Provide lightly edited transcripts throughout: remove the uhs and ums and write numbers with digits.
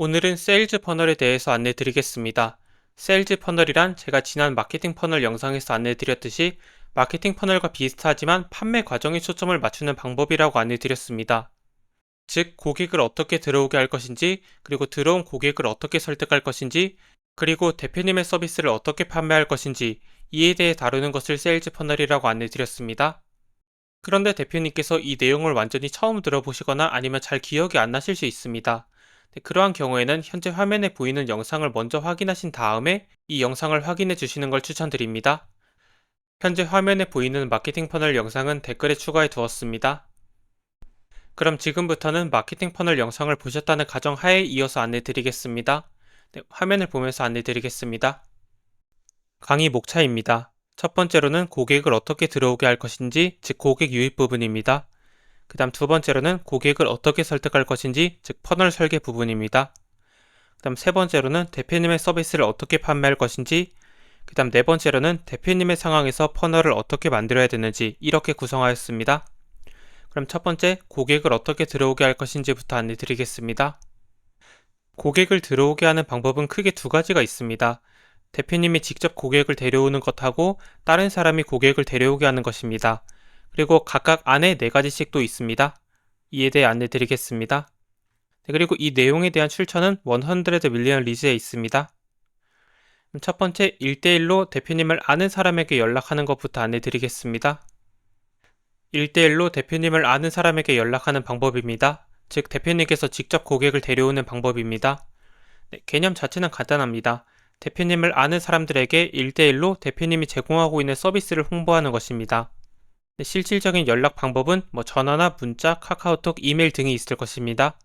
오늘은 세일즈 퍼널에 대해서 안내 드리겠습니다. 세일즈 퍼널이란 제가 지난 마케팅 퍼널 영상에서 안내 드렸듯이 마케팅 퍼널과 비슷하지만 판매 과정에 초점을 맞추는 방법이라고 안내 드렸습니다. 즉, 고객을 어떻게 들어오게 할 것인지, 그리고 들어온 고객을 어떻게 설득할 것인지, 그리고 대표님의 서비스를 어떻게 판매할 것인지, 이에 대해 다루는 것을 세일즈 퍼널이라고 안내 드렸습니다. 그런데 대표님께서 이 내용을 완전히 처음 들어보시거나 아니면 잘 기억이 안 나실 수 있습니다. 그러한 경우에는 현재 화면에 보이는 영상을 먼저 확인하신 다음에 이 영상을 확인해 주시는 걸 추천드립니다. 현재 화면에 보이는 마케팅 퍼널 영상은 댓글에 추가해 두었습니다. 그럼 지금부터는 마케팅 퍼널 영상을 보셨다는 가정하에 이어서 안내 드리겠습니다. 화면을 보면서 안내 드리겠습니다. 강의 목차입니다. 첫 번째로는 고객을 어떻게 들어오게 할 것인지, 즉 고객 유입 부분입니다. 그 다음 두 번째로는 고객을 어떻게 설득할 것인지, 즉 퍼널 설계 부분입니다. 그 다음 세 번째로는 대표님의 서비스를 어떻게 판매할 것인지, 그 다음 네 번째로는 대표님의 상황에서 퍼널을 어떻게 만들어야 되는지 이렇게 구성하였습니다. 그럼 첫 번째, 고객을 어떻게 들어오게 할 것인지부터 안내 드리겠습니다. 고객을 들어오게 하는 방법은 크게 두 가지가 있습니다. 대표님이 직접 고객을 데려오는 것하고 다른 사람이 고객을 데려오게 하는 것입니다. 그리고 각각 안에 네 가지씩 또 있습니다. 이에 대해 안내 드리겠습니다. 그리고 이 내용에 대한 출처는 100 밀리언 리즈에 있습니다. 첫 번째, 1대1로 대표님을 아는 사람에게 연락하는 것부터 안내 드리겠습니다. 1대1로 대표님을 아는 사람에게 연락하는 방법입니다. 즉, 대표님께서 직접 고객을 데려오는 방법입니다. 개념 자체는 간단합니다. 대표님을 아는 사람들에게 1대1로 대표님이 제공하고 있는 서비스를 홍보하는 것입니다. 실질적인 연락 방법은 전화나 문자, 카카오톡, 이메일 등이 있을 것입니다.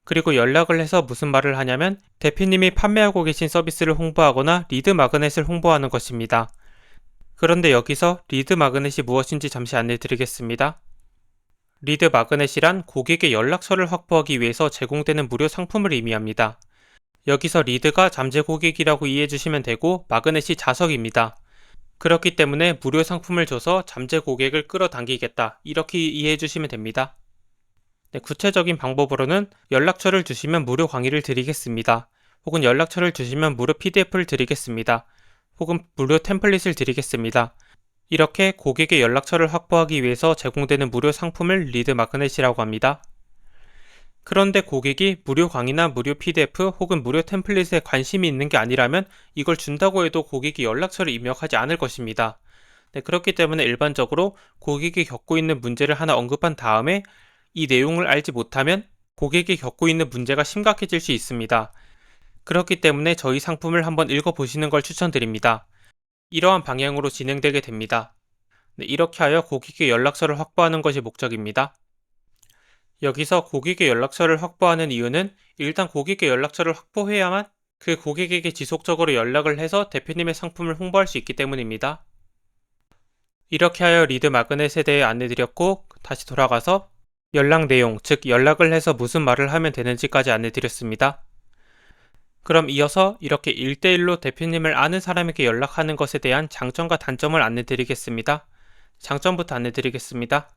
그리고 연락을 해서 무슨 말을 하냐면 대표님이 판매하고 계신 서비스를 홍보하거나 리드 마그넷을 홍보하는 것입니다. 그런데 여기서 리드 마그넷이 무엇인지 잠시 안내 드리겠습니다. 리드 마그넷이란 고객의 연락처를 확보하기 위해서 제공되는 무료 상품을 의미합니다. 여기서 리드가 잠재 고객이라고 이해해 주시면 되고 마그넷이 자석입니다. 그렇기 때문에 무료 상품을 줘서 잠재 고객을 끌어당기겠다 이렇게 이해해 주시면 됩니다. 구체적인 방법으로는 연락처를 주시면 무료 강의를 드리겠습니다. 혹은 연락처를 주시면 무료 PDF를 드리겠습니다. 혹은 무료 템플릿을 드리겠습니다. 이렇게 고객의 연락처를 확보하기 위해서 제공되는 무료 상품을 리드 마그넷이라고 합니다. 그런데 고객이 무료 강의나 무료 PDF 혹은 무료 템플릿에 관심이 있는 게 아니라면 이걸 준다고 해도 고객이 연락처를 입력하지 않을 것입니다. 그렇기 때문에 일반적으로 고객이 겪고 있는 문제를 하나 언급한 다음에 이 내용을 알지 못하면 고객이 겪고 있는 문제가 심각해질 수 있습니다. 그렇기 때문에 저희 상품을 한번 읽어보시는 걸 추천드립니다. 이러한 방향으로 진행되게 됩니다. 이렇게 하여 고객의 연락처를 확보하는 것이 목적입니다. 여기서 고객의 연락처를 확보하는 이유는 일단 고객의 연락처를 확보해야만 그 고객에게 지속적으로 연락을 해서 대표님의 상품을 홍보할 수 있기 때문입니다. 이렇게 하여 리드 마그넷에 대해 안내드렸고 다시 돌아가서 연락 내용, 즉 연락을 해서 무슨 말을 하면 되는지까지 안내드렸습니다. 그럼 이어서 이렇게 1대1로 대표님을 아는 사람에게 연락하는 것에 대한 장점과 단점을 안내드리겠습니다. 장점부터 안내드리겠습니다.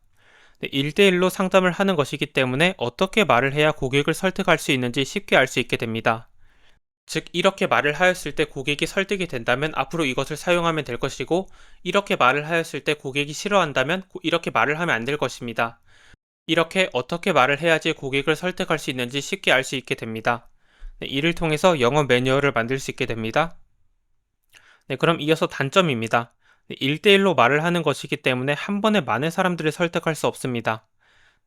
1대1로 상담을 하는 것이기 때문에 어떻게 말을 해야 고객을 설득할 수 있는지 쉽게 알 수 있게 됩니다. 즉, 이렇게 말을 하였을 때 고객이 설득이 된다면 앞으로 이것을 사용하면 될 것이고, 이렇게 말을 하였을 때 고객이 싫어한다면 이렇게 말을 하면 안 될 것입니다. 이렇게 어떻게 말을 해야지 고객을 설득할 수 있는지 쉽게 알 수 있게 됩니다. 이를 통해서 영업 매뉴얼을 만들 수 있게 됩니다. 그럼 이어서 단점입니다. 1대1로 말을 하는 것이기 때문에 한 번에 많은 사람들을 설득할 수 없습니다.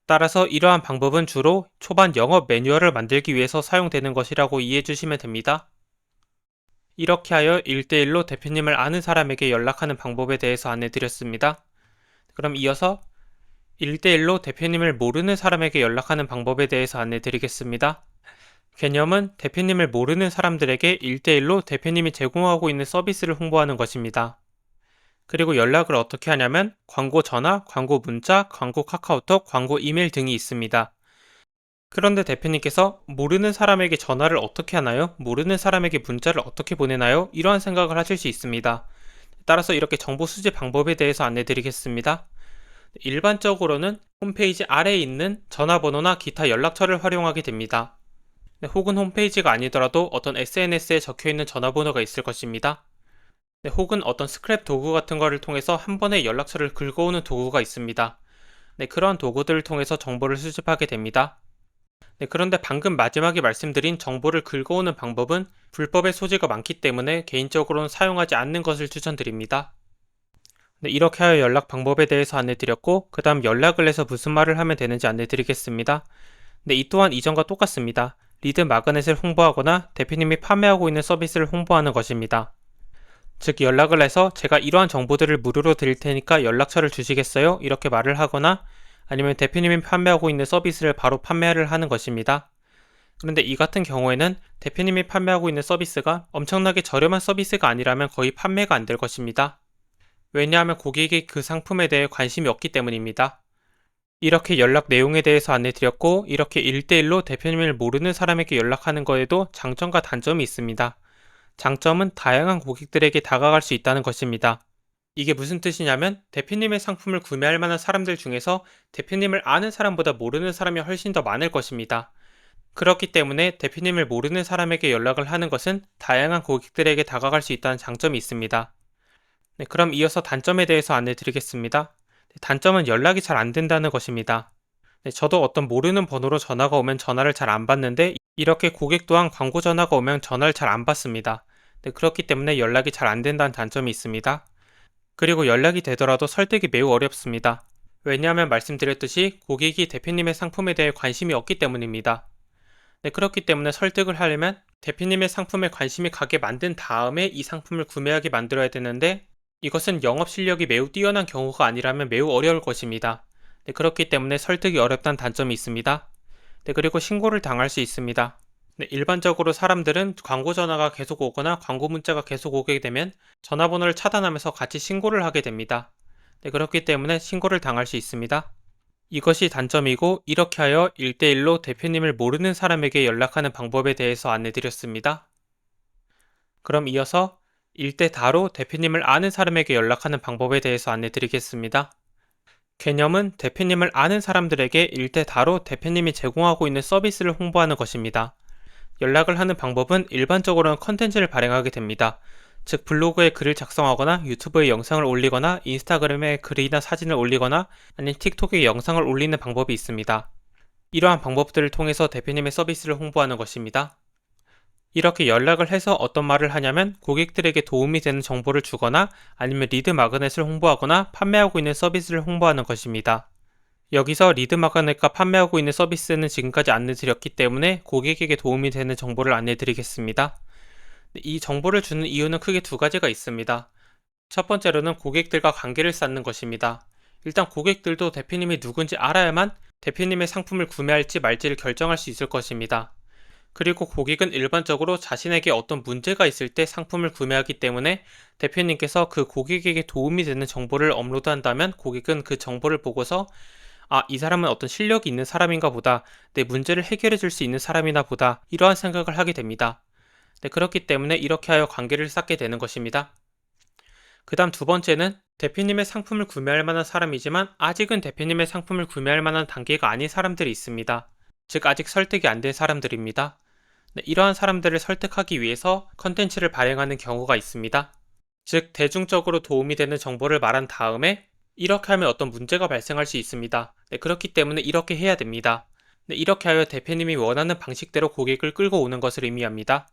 따라서 이러한 방법은 주로 초반 영업 매뉴얼을 만들기 위해서 사용되는 것이라고 이해해 주시면 됩니다. 이렇게 하여 1대1로 대표님을 아는 사람에게 연락하는 방법에 대해서 안내드렸습니다. 그럼 이어서 1대1로 대표님을 모르는 사람에게 연락하는 방법에 대해서 안내드리겠습니다. 개념은 대표님을 모르는 사람들에게 1대1로 대표님이 제공하고 있는 서비스를 홍보하는 것입니다. 그리고 연락을 어떻게 하냐면 광고 전화, 광고 문자, 광고 카카오톡, 광고 이메일 등이 있습니다. 그런데 대표님께서 모르는 사람에게 전화를 어떻게 하나요? 모르는 사람에게 문자를 어떻게 보내나요? 이러한 생각을 하실 수 있습니다. 따라서 이렇게 정보 수집 방법에 대해서 안내드리겠습니다. 일반적으로는 홈페이지 아래에 있는 전화번호나 기타 연락처를 활용하게 됩니다. 네, 혹은 홈페이지가 아니더라도 어떤 SNS에 적혀있는 전화번호가 있을 것입니다. 네, 혹은 어떤 스크랩 도구 같은 거를 통해서 한 번에 연락처를 긁어오는 도구가 있습니다. 네, 그러한 도구들을 통해서 정보를 수집하게 됩니다. 네, 그런데 방금 마지막에 말씀드린 정보를 긁어오는 방법은 불법의 소지가 많기 때문에 개인적으로는 사용하지 않는 것을 추천드립니다. 네, 이렇게 하여 연락 방법에 대해서 안내드렸고, 그 다음 연락을 해서 무슨 말을 하면 되는지 안내드리겠습니다. 네, 이 또한 이전과 똑같습니다. 리드 마그넷을 홍보하거나 대표님이 판매하고 있는 서비스를 홍보하는 것입니다. 즉, 연락을 해서 제가 이러한 정보들을 무료로 드릴 테니까 연락처를 주시겠어요? 이렇게 말을 하거나 아니면 대표님이 판매하고 있는 서비스를 바로 판매를 하는 것입니다. 그런데 이 같은 경우에는 대표님이 판매하고 있는 서비스가 엄청나게 저렴한 서비스가 아니라면 거의 판매가 안 될 것입니다. 왜냐하면 고객이 그 상품에 대해 관심이 없기 때문입니다. 이렇게 연락 내용에 대해서 안내드렸고, 이렇게 1대1로 대표님을 모르는 사람에게 연락하는 거에도 장점과 단점이 있습니다. 장점은 다양한 고객들에게 다가갈 수 있다는 것입니다. 이게 무슨 뜻이냐면 대표님의 상품을 구매할 만한 사람들 중에서 대표님을 아는 사람보다 모르는 사람이 훨씬 더 많을 것입니다. 그렇기 때문에 대표님을 모르는 사람에게 연락을 하는 것은 다양한 고객들에게 다가갈 수 있다는 장점이 있습니다. 네, 그럼 이어서 단점에 대해서 안내드리겠습니다. 네, 단점은 연락이 잘 안 된다는 것입니다. 네, 저도 어떤 모르는 번호로 전화가 오면 전화를 잘 안 받는데 이렇게 고객 또한 광고 전화가 오면 전화를 잘 안 받습니다. 네, 그렇기 때문에 연락이 잘 안 된다는 단점이 있습니다. 그리고 연락이 되더라도 설득이 매우 어렵습니다. 왜냐하면 말씀드렸듯이 고객이 대표님의 상품에 대해 관심이 없기 때문입니다. 네, 그렇기 때문에 설득을 하려면 대표님의 상품에 관심이 가게 만든 다음에 이 상품을 구매하게 만들어야 되는데 이것은 영업 실력이 매우 뛰어난 경우가 아니라면 매우 어려울 것입니다. 네, 그렇기 때문에 설득이 어렵다는 단점이 있습니다. 네, 그리고 신고를 당할 수 있습니다. 네, 일반적으로 사람들은 광고 전화가 계속 오거나 광고 문자가 계속 오게 되면 전화번호를 차단하면서 같이 신고를 하게 됩니다. 네, 그렇기 때문에 신고를 당할 수 있습니다. 이것이 단점이고, 이렇게 하여 1대1로 대표님을 모르는 사람에게 연락하는 방법에 대해서 안내드렸습니다. 그럼 이어서 1대 다로 대표님을 아는 사람에게 연락하는 방법에 대해서 안내드리겠습니다. 개념은 대표님을 아는 사람들에게 1대 다로 대표님이 제공하고 있는 서비스를 홍보하는 것입니다. 연락을 하는 방법은 일반적으로는 컨텐츠를 발행하게 됩니다. 즉 블로그에 글을 작성하거나 유튜브에 영상을 올리거나 인스타그램에 글이나 사진을 올리거나 아니면 틱톡에 영상을 올리는 방법이 있습니다. 이러한 방법들을 통해서 대표님의 서비스를 홍보하는 것입니다. 이렇게 연락을 해서 어떤 말을 하냐면 고객들에게 도움이 되는 정보를 주거나 아니면 리드 마그넷을 홍보하거나 판매하고 있는 서비스를 홍보하는 것입니다. 여기서 리드 마그넷과 판매하고 있는 서비스는 지금까지 안내드렸기 때문에 고객에게 도움이 되는 정보를 안내드리겠습니다. 이 정보를 주는 이유는 크게 두 가지가 있습니다. 첫 번째로는 고객들과 관계를 쌓는 것입니다. 일단 고객들도 대표님이 누군지 알아야만 대표님의 상품을 구매할지 말지를 결정할 수 있을 것입니다. 그리고 고객은 일반적으로 자신에게 어떤 문제가 있을 때 상품을 구매하기 때문에 대표님께서 그 고객에게 도움이 되는 정보를 업로드한다면 고객은 그 정보를 보고서 이 사람은 어떤 실력이 있는 사람인가 보다, 내 문제를 해결해 줄 수 있는 사람이나 보다, 이러한 생각을 하게 됩니다. 네, 그렇기 때문에 이렇게 하여 관계를 쌓게 되는 것입니다. 그 다음 두 번째는 대표님의 상품을 구매할 만한 사람이지만 아직은 대표님의 상품을 구매할 만한 단계가 아닌 사람들이 있습니다. 즉 아직 설득이 안 된 사람들입니다. 네, 이러한 사람들을 설득하기 위해서 컨텐츠를 발행하는 경우가 있습니다. 즉 대중적으로 도움이 되는 정보를 말한 다음에 이렇게 하면 어떤 문제가 발생할 수 있습니다. 네, 그렇기 때문에 이렇게 해야 됩니다. 네, 이렇게 하여 대표님이 원하는 방식대로 고객을 끌고 오는 것을 의미합니다.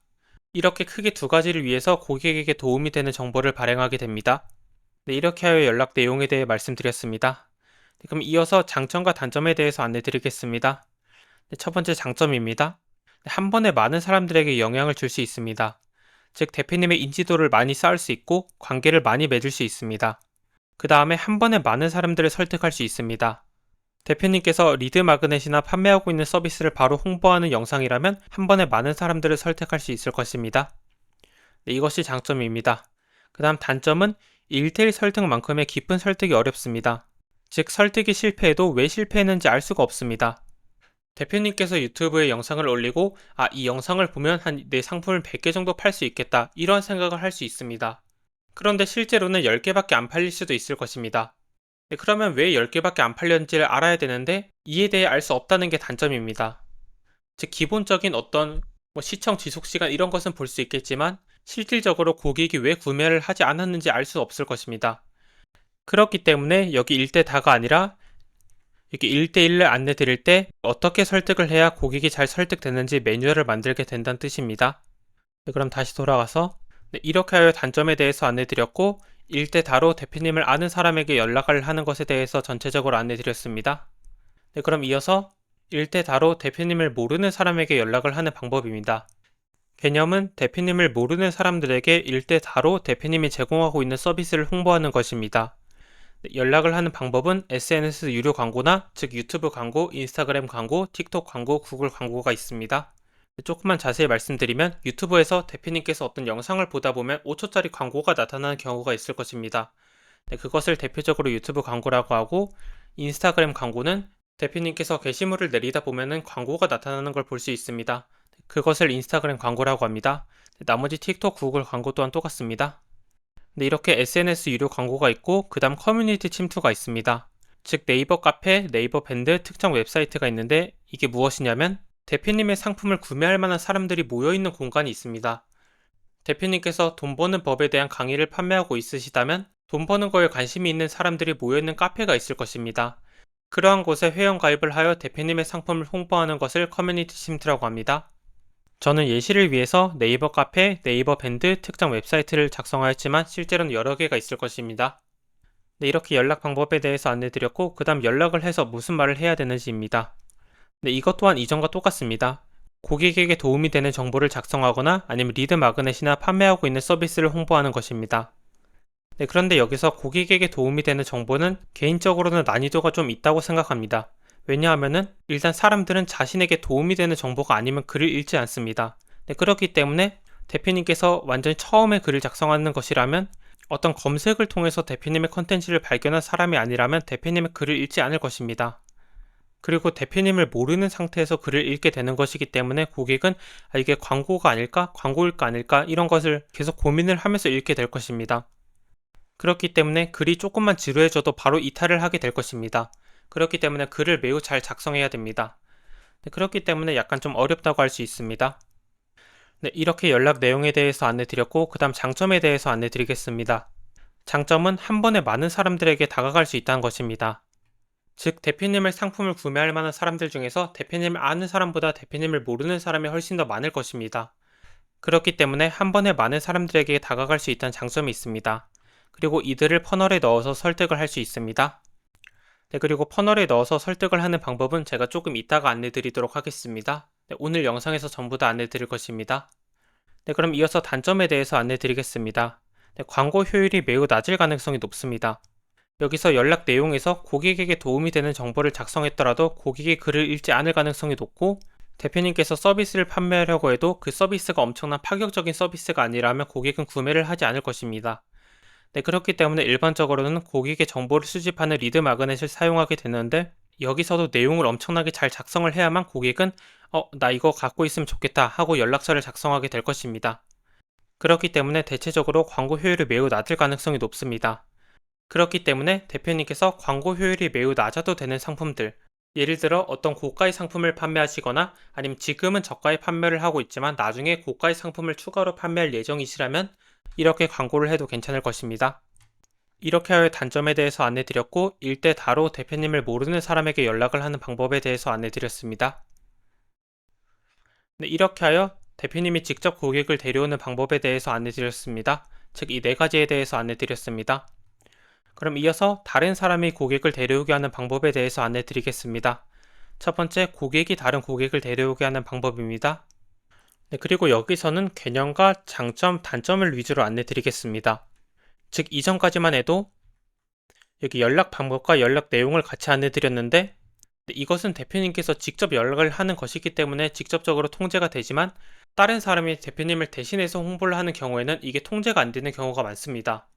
이렇게 크게 두 가지를 위해서 고객에게 도움이 되는 정보를 발행하게 됩니다. 네, 이렇게 하여 연락 내용에 대해 말씀드렸습니다. 네, 그럼 이어서 장점과 단점에 대해서 안내드리겠습니다. 네, 첫 번째 장점입니다. 네, 한 번에 많은 사람들에게 영향을 줄 수 있습니다. 즉 대표님의 인지도를 많이 쌓을 수 있고 관계를 많이 맺을 수 있습니다. 그 다음에 한 번에 많은 사람들을 설득할 수 있습니다. 대표님께서 리드 마그넷이나 판매하고 있는 서비스를 바로 홍보하는 영상이라면 한 번에 많은 사람들을 설득할 수 있을 것입니다. 네, 이것이 장점입니다. 그 다음 단점은 1대1 설득만큼의 깊은 설득이 어렵습니다. 즉 설득이 실패해도 왜 실패했는지 알 수가 없습니다. 대표님께서 유튜브에 영상을 올리고 이 영상을 보면 내 상품을 100개 정도 팔 수 있겠다 이런 생각을 할 수 있습니다. 그런데 실제로는 10개밖에 안 팔릴 수도 있을 것입니다. 네, 그러면 왜 10개밖에 안 팔렸는지를 알아야 되는데 이에 대해 알 수 없다는 게 단점입니다. 즉 기본적인 어떤 시청 지속 시간 이런 것은 볼 수 있겠지만 실질적으로 고객이 왜 구매를 하지 않았는지 알 수 없을 것입니다. 그렇기 때문에 여기 1대 다가 아니라 여기 1대1을 안내 드릴 때 어떻게 설득을 해야 고객이 잘 설득되는지 매뉴얼을 만들게 된다는 뜻입니다. 네, 그럼 다시 돌아가서 이렇게 하여 단점에 대해서 안내 드렸고 1대 다로 대표님을 아는 사람에게 연락을 하는 것에 대해서 전체적으로 안내 드렸습니다. 네, 그럼 이어서 1대 다로 대표님을 모르는 사람에게 연락을 하는 방법입니다. 개념은 대표님을 모르는 사람들에게 1대 다로 대표님이 제공하고 있는 서비스를 홍보하는 것입니다. 연락을 하는 방법은 SNS 유료 광고나 즉 유튜브 광고, 인스타그램 광고, 틱톡 광고, 구글 광고가 있습니다. 조금만 자세히 말씀드리면 유튜브에서 대표님께서 어떤 영상을 보다 보면 5초짜리 광고가 나타나는 경우가 있을 것입니다. 그것을 대표적으로 유튜브 광고라고 하고 인스타그램 광고는 대표님께서 게시물을 내리다 보면은 광고가 나타나는 걸 볼 수 있습니다. 그것을 인스타그램 광고라고 합니다. 나머지 틱톡, 구글 광고 또한 똑같습니다. 이렇게 SNS 유료 광고가 있고 그 다음 커뮤니티 침투가 있습니다. 즉 네이버 카페, 네이버 밴드 특정 웹사이트가 있는데 이게 무엇이냐면 대표님의 상품을 구매할 만한 사람들이 모여있는 공간이 있습니다. 대표님께서 돈 버는 법에 대한 강의를 판매하고 있으시다면 돈 버는 거에 관심이 있는 사람들이 모여있는 카페가 있을 것입니다. 그러한 곳에 회원가입을 하여 대표님의 상품을 홍보하는 것을 커뮤니티 침투라고 합니다. 저는 예시를 위해서 네이버 카페, 네이버 밴드 특정 웹사이트를 작성하였지만 실제로는 여러 개가 있을 것입니다. 이렇게 연락 방법에 대해서 안내드렸고 그 다음 연락을 해서 무슨 말을 해야 되는지입니다. 이것 또한 이전과 똑같습니다. 고객에게 도움이 되는 정보를 작성하거나 아니면 리드 마그넷이나 판매하고 있는 서비스를 홍보하는 것입니다. 그런데 여기서 고객에게 도움이 되는 정보는 개인적으로는 난이도가 좀 있다고 생각합니다. 왜냐하면은 일단 사람들은 자신에게 도움이 되는 정보가 아니면 글을 읽지 않습니다. 그렇기 때문에 대표님께서 완전히 처음에 글을 작성하는 것이라면 어떤 검색을 통해서 대표님의 컨텐츠를 발견한 사람이 아니라면 대표님의 글을 읽지 않을 것입니다. 그리고 대표님을 모르는 상태에서 글을 읽게 되는 것이기 때문에 고객은 이게 광고가 아닐까? 광고일까 아닐까? 이런 것을 계속 고민을 하면서 읽게 될 것입니다. 그렇기 때문에 글이 조금만 지루해져도 바로 이탈을 하게 될 것입니다. 그렇기 때문에 글을 매우 잘 작성해야 됩니다. 그렇기 때문에 약간 좀 어렵다고 할 수 있습니다. 이렇게 연락 내용에 대해서 안내드렸고 그 다음 장점에 대해서 안내드리겠습니다. 장점은 한 번에 많은 사람들에게 다가갈 수 있다는 것입니다. 즉 대표님의 상품을 구매할 만한 사람들 중에서 대표님을 아는 사람보다 대표님을 모르는 사람이 훨씬 더 많을 것입니다. 그렇기 때문에 한 번에 많은 사람들에게 다가갈 수 있다는 장점이 있습니다. 그리고 이들을 퍼널에 넣어서 설득을 할 수 있습니다. 그리고 퍼널에 넣어서 설득을 하는 방법은 제가 조금 이따가 안내드리도록 하겠습니다. 오늘 영상에서 전부 다 안내드릴 것입니다. 그럼 이어서 단점에 대해서 안내드리겠습니다. 광고 효율이 매우 낮을 가능성이 높습니다. 여기서 연락 내용에서 고객에게 도움이 되는 정보를 작성했더라도 고객이 글을 읽지 않을 가능성이 높고 대표님께서 서비스를 판매하려고 해도 그 서비스가 엄청난 파격적인 서비스가 아니라면 고객은 구매를 하지 않을 것입니다. 그렇기 때문에 일반적으로는 고객의 정보를 수집하는 리드 마그넷을 사용하게 되는데 여기서도 내용을 엄청나게 잘 작성을 해야만 고객은 나 이거 갖고 있으면 좋겠다 하고 연락처를 작성하게 될 것입니다. 그렇기 때문에 대체적으로 광고 효율이 매우 낮을 가능성이 높습니다. 그렇기 때문에 대표님께서 광고 효율이 매우 낮아도 되는 상품들, 예를 들어 어떤 고가의 상품을 판매하시거나 아니면 지금은 저가의 판매를 하고 있지만 나중에 고가의 상품을 추가로 판매할 예정이시라면 이렇게 광고를 해도 괜찮을 것입니다. 이렇게 하여 단점에 대해서 안내드렸고 1대 다로 대표님을 모르는 사람에게 연락을 하는 방법에 대해서 안내드렸습니다. 이렇게 하여 대표님이 직접 고객을 데려오는 방법에 대해서 안내드렸습니다. 즉 이 네 가지에 대해서 안내드렸습니다. 그럼 이어서 다른 사람이 고객을 데려오게 하는 방법에 대해서 안내드리겠습니다. 첫 번째, 고객이 다른 고객을 데려오게 하는 방법입니다. 그리고 여기서는 개념과 장점, 단점을 위주로 안내드리겠습니다. 즉 이전까지만 해도 여기 연락 방법과 연락 내용을 같이 안내드렸는데 이것은 대표님께서 직접 연락을 하는 것이기 때문에 직접적으로 통제가 되지만 다른 사람이 대표님을 대신해서 홍보를 하는 경우에는 이게 통제가 안 되는 경우가 많습니다.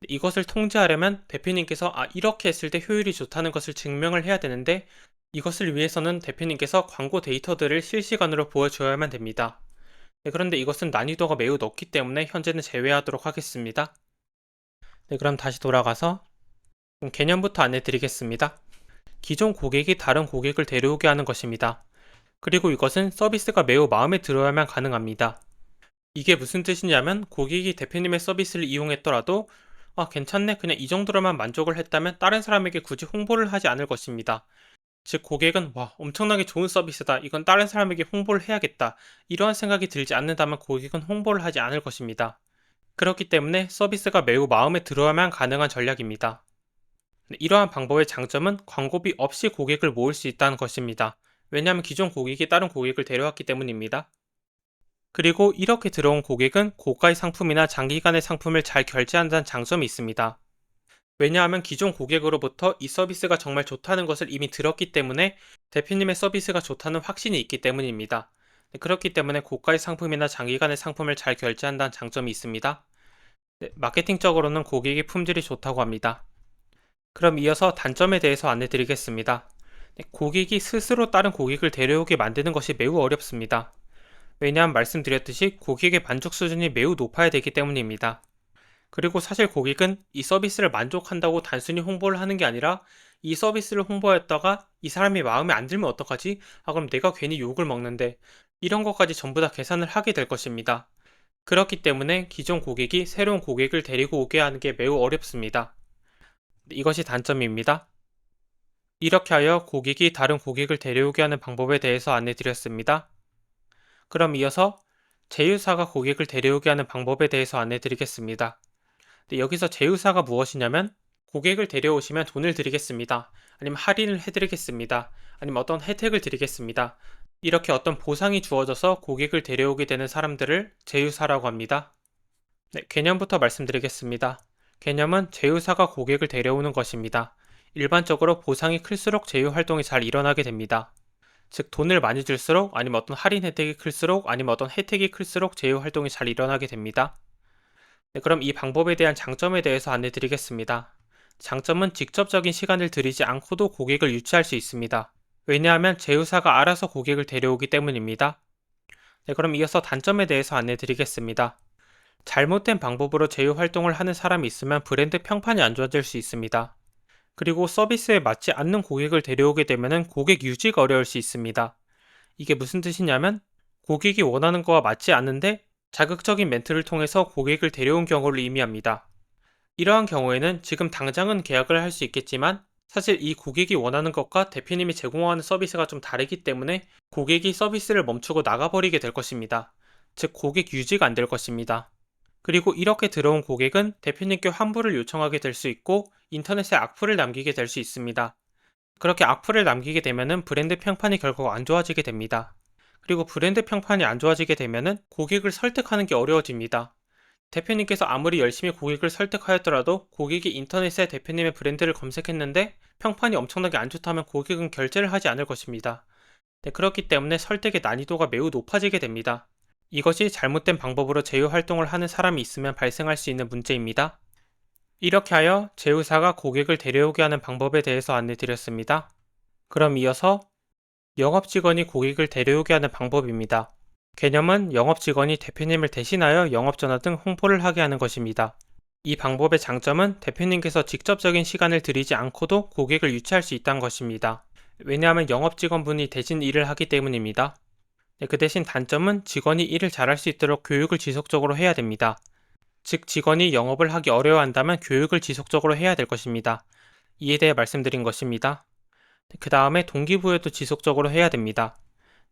이것을 통제하려면 대표님께서 이렇게 했을 때 효율이 좋다는 것을 증명을 해야 되는데 이것을 위해서는 대표님께서 광고 데이터들을 실시간으로 보여줘야만 됩니다. 그런데 이것은 난이도가 매우 높기 때문에 현재는 제외하도록 하겠습니다. 그럼 다시 돌아가서 개념부터 안내드리겠습니다. 기존 고객이 다른 고객을 데려오게 하는 것입니다. 그리고 이것은 서비스가 매우 마음에 들어야만 가능합니다. 이게 무슨 뜻이냐면 고객이 대표님의 서비스를 이용했더라도 괜찮네. 그냥 이 정도로만 만족을 했다면 다른 사람에게 굳이 홍보를 하지 않을 것입니다. 즉 고객은 와, 엄청나게 좋은 서비스다. 이건 다른 사람에게 홍보를 해야겠다. 이러한 생각이 들지 않는다면 고객은 홍보를 하지 않을 것입니다. 그렇기 때문에 서비스가 매우 마음에 들어야만 가능한 전략입니다. 이러한 방법의 장점은 광고비 없이 고객을 모을 수 있다는 것입니다. 왜냐하면 기존 고객이 다른 고객을 데려왔기 때문입니다. 그리고 이렇게 들어온 고객은 고가의 상품이나 장기간의 상품을 잘 결제한다는 장점이 있습니다. 왜냐하면 기존 고객으로부터 이 서비스가 정말 좋다는 것을 이미 들었기 때문에 대표님의 서비스가 좋다는 확신이 있기 때문입니다. 그렇기 때문에 고가의 상품이나 장기간의 상품을 잘 결제한다는 장점이 있습니다. 마케팅적으로는 고객의 품질이 좋다고 합니다. 그럼 이어서 단점에 대해서 안내드리겠습니다. 고객이 스스로 다른 고객을 데려오게 만드는 것이 매우 어렵습니다. 왜냐하면 말씀드렸듯이 고객의 만족 수준이 매우 높아야 되기 때문입니다. 그리고 사실 고객은 이 서비스를 만족한다고 단순히 홍보를 하는 게 아니라 이 서비스를 홍보했다가 이 사람이 마음에 안 들면 어떡하지? 그럼 내가 괜히 욕을 먹는데 이런 것까지 전부 다 계산을 하게 될 것입니다. 그렇기 때문에 기존 고객이 새로운 고객을 데리고 오게 하는 게 매우 어렵습니다. 이것이 단점입니다. 이렇게 하여 고객이 다른 고객을 데려오게 하는 방법에 대해서 안내드렸습니다. 그럼 이어서 제휴사가 고객을 데려오게 하는 방법에 대해서 안내드리겠습니다. 여기서 제휴사가 무엇이냐면 고객을 데려오시면 돈을 드리겠습니다. 아니면 할인을 해드리겠습니다. 아니면 어떤 혜택을 드리겠습니다. 이렇게 어떤 보상이 주어져서 고객을 데려오게 되는 사람들을 제휴사라고 합니다. 개념부터 말씀드리겠습니다. 개념은 제휴사가 고객을 데려오는 것입니다. 일반적으로 보상이 클수록 제휴 활동이 잘 일어나게 됩니다. 즉 돈을 많이 줄수록 아니면 어떤 할인 혜택이 클수록 아니면 어떤 혜택이 클수록 제휴 활동이 잘 일어나게 됩니다. 그럼 이 방법에 대한 장점에 대해서 안내드리겠습니다. 장점은 직접적인 시간을 들이지 않고도 고객을 유치할 수 있습니다. 왜냐하면 제휴사가 알아서 고객을 데려오기 때문입니다. 그럼 이어서 단점에 대해서 안내드리겠습니다. 잘못된 방법으로 제휴 활동을 하는 사람이 있으면 브랜드 평판이 안 좋아질 수 있습니다. 그리고 서비스에 맞지 않는 고객을 데려오게 되면 고객 유지가 어려울 수 있습니다. 이게 무슨 뜻이냐면 고객이 원하는 거와 맞지 않는데 자극적인 멘트를 통해서 고객을 데려온 경우를 의미합니다. 이러한 경우에는 지금 당장은 계약을 할 수 있겠지만 사실 이 고객이 원하는 것과 대표님이 제공하는 서비스가 좀 다르기 때문에 고객이 서비스를 멈추고 나가버리게 될 것입니다. 즉 고객 유지가 안 될 것입니다. 그리고 이렇게 들어온 고객은 대표님께 환불을 요청하게 될 수 있고 인터넷에 악플을 남기게 될 수 있습니다. 그렇게 악플을 남기게 되면은 브랜드 평판이 결국 안 좋아지게 됩니다. 그리고 브랜드 평판이 안 좋아지게 되면은 고객을 설득하는 게 어려워집니다. 대표님께서 아무리 열심히 고객을 설득하였더라도 고객이 인터넷에 대표님의 브랜드를 검색했는데 평판이 엄청나게 안 좋다면 고객은 결제를 하지 않을 것입니다. 그렇기 때문에 설득의 난이도가 매우 높아지게 됩니다. 이것이 잘못된 방법으로 제휴 활동을 하는 사람이 있으면 발생할 수 있는 문제입니다. 이렇게 하여 제휴사가 고객을 데려오게 하는 방법에 대해서 안내드렸습니다. 그럼 이어서 영업직원이 고객을 데려오게 하는 방법입니다. 개념은 영업직원이 대표님을 대신하여 영업전화 등 홍보를 하게 하는 것입니다. 이 방법의 장점은 대표님께서 직접적인 시간을 들이지 않고도 고객을 유치할 수 있다는 것입니다. 왜냐하면 영업직원분이 대신 일을 하기 때문입니다. 그 대신 단점은 직원이 일을 잘할 수 있도록 교육을 지속적으로 해야 됩니다. 즉 직원이 영업을 하기 어려워한다면 교육을 지속적으로 해야 될 것입니다. 이에 대해 말씀드린 것입니다. 그 다음에 동기부여도 지속적으로 해야 됩니다.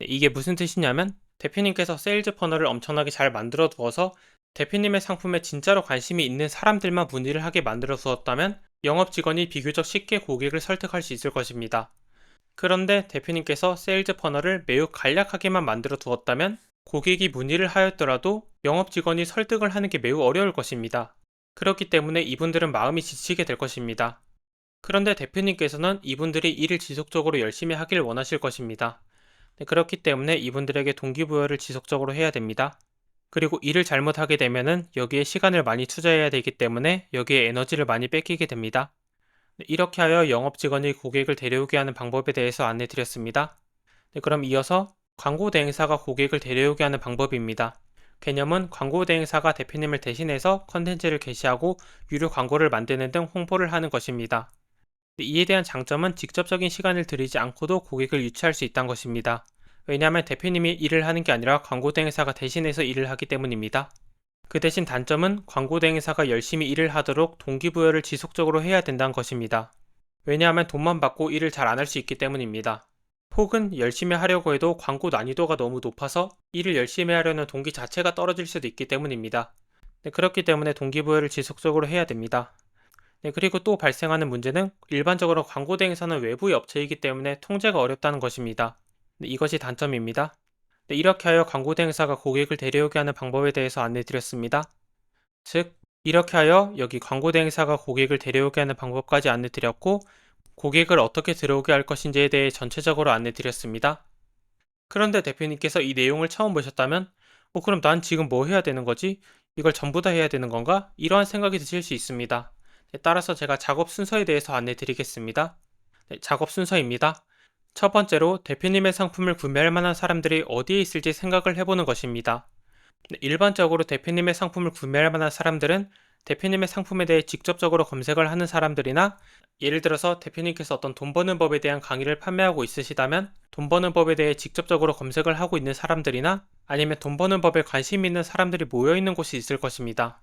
이게 무슨 뜻이냐면 대표님께서 세일즈 퍼널을 엄청나게 잘 만들어 두어서 대표님의 상품에 진짜로 관심이 있는 사람들만 문의를 하게 만들어 두었다면 영업 직원이 비교적 쉽게 고객을 설득할 수 있을 것입니다. 그런데 대표님께서 세일즈 퍼널을 매우 간략하게만 만들어 두었다면 고객이 문의를 하였더라도 영업 직원이 설득을 하는 게 매우 어려울 것입니다. 그렇기 때문에 이분들은 마음이 지치게 될 것입니다. 그런데 대표님께서는 이분들이 일을 지속적으로 열심히 하길 원하실 것입니다. 그렇기 때문에 이분들에게 동기부여를 지속적으로 해야 됩니다. 그리고 일을 잘못하게 되면은 여기에 시간을 많이 투자해야 되기 때문에 여기에 에너지를 많이 뺏기게 됩니다. 이렇게 하여 영업직원이 고객을 데려오게 하는 방법에 대해서 안내드렸습니다. 그럼 이어서 광고 대행사가 고객을 데려오게 하는 방법입니다. 개념은 광고 대행사가 대표님을 대신해서 컨텐츠를 게시하고 유료 광고를 만드는 등 홍보를 하는 것입니다. 이에 대한 장점은 직접적인 시간을 들이지 않고도 고객을 유치할 수 있다는 것입니다. 왜냐하면 대표님이 일을 하는 게 아니라 광고 대행사가 대신해서 일을 하기 때문입니다. 그 대신 단점은 광고 대행사가 열심히 일을 하도록 동기부여를 지속적으로 해야 된다는 것입니다. 왜냐하면 돈만 받고 일을 잘 안 할 수 있기 때문입니다. 혹은 열심히 하려고 해도 광고 난이도가 너무 높아서 일을 열심히 하려는 동기 자체가 떨어질 수도 있기 때문입니다. 네, 그렇기 때문에 동기부여를 지속적으로 해야 됩니다. 네, 그리고 또 발생하는 문제는 일반적으로 광고 대행사는 외부의 업체이기 때문에 통제가 어렵다는 것입니다. 네, 이것이 단점입니다. 네, 이렇게 하여 광고 대행사가 고객을 데려오게 하는 방법에 대해서 안내드렸습니다. 즉, 이렇게 하여 여기 광고 대행사가 고객을 데려오게 하는 방법까지 안내드렸고, 고객을 어떻게 들어오게 할 것인지에 대해 전체적으로 안내드렸습니다. 그런데 대표님께서 이 내용을 처음 보셨다면, 그럼 난 지금 뭐 해야 되는 거지? 이걸 전부 다 해야 되는 건가? 이러한 생각이 드실 수 있습니다. 네, 따라서 제가 작업 순서에 대해서 안내드리겠습니다. 네, 작업 순서입니다. 첫 번째로 대표님의 상품을 구매할 만한 사람들이 어디에 있을지 생각을 해보는 것입니다. 네, 일반적으로 대표님의 상품을 구매할 만한 사람들은 대표님의 상품에 대해 직접적으로 검색을 하는 사람들이나, 예를 들어서 대표님께서 어떤 돈 버는 법에 대한 강의를 판매하고 있으시다면 돈 버는 법에 대해 직접적으로 검색을 하고 있는 사람들이나, 아니면 돈 버는 법에 관심 있는 사람들이 모여있는 곳이 있을 것입니다.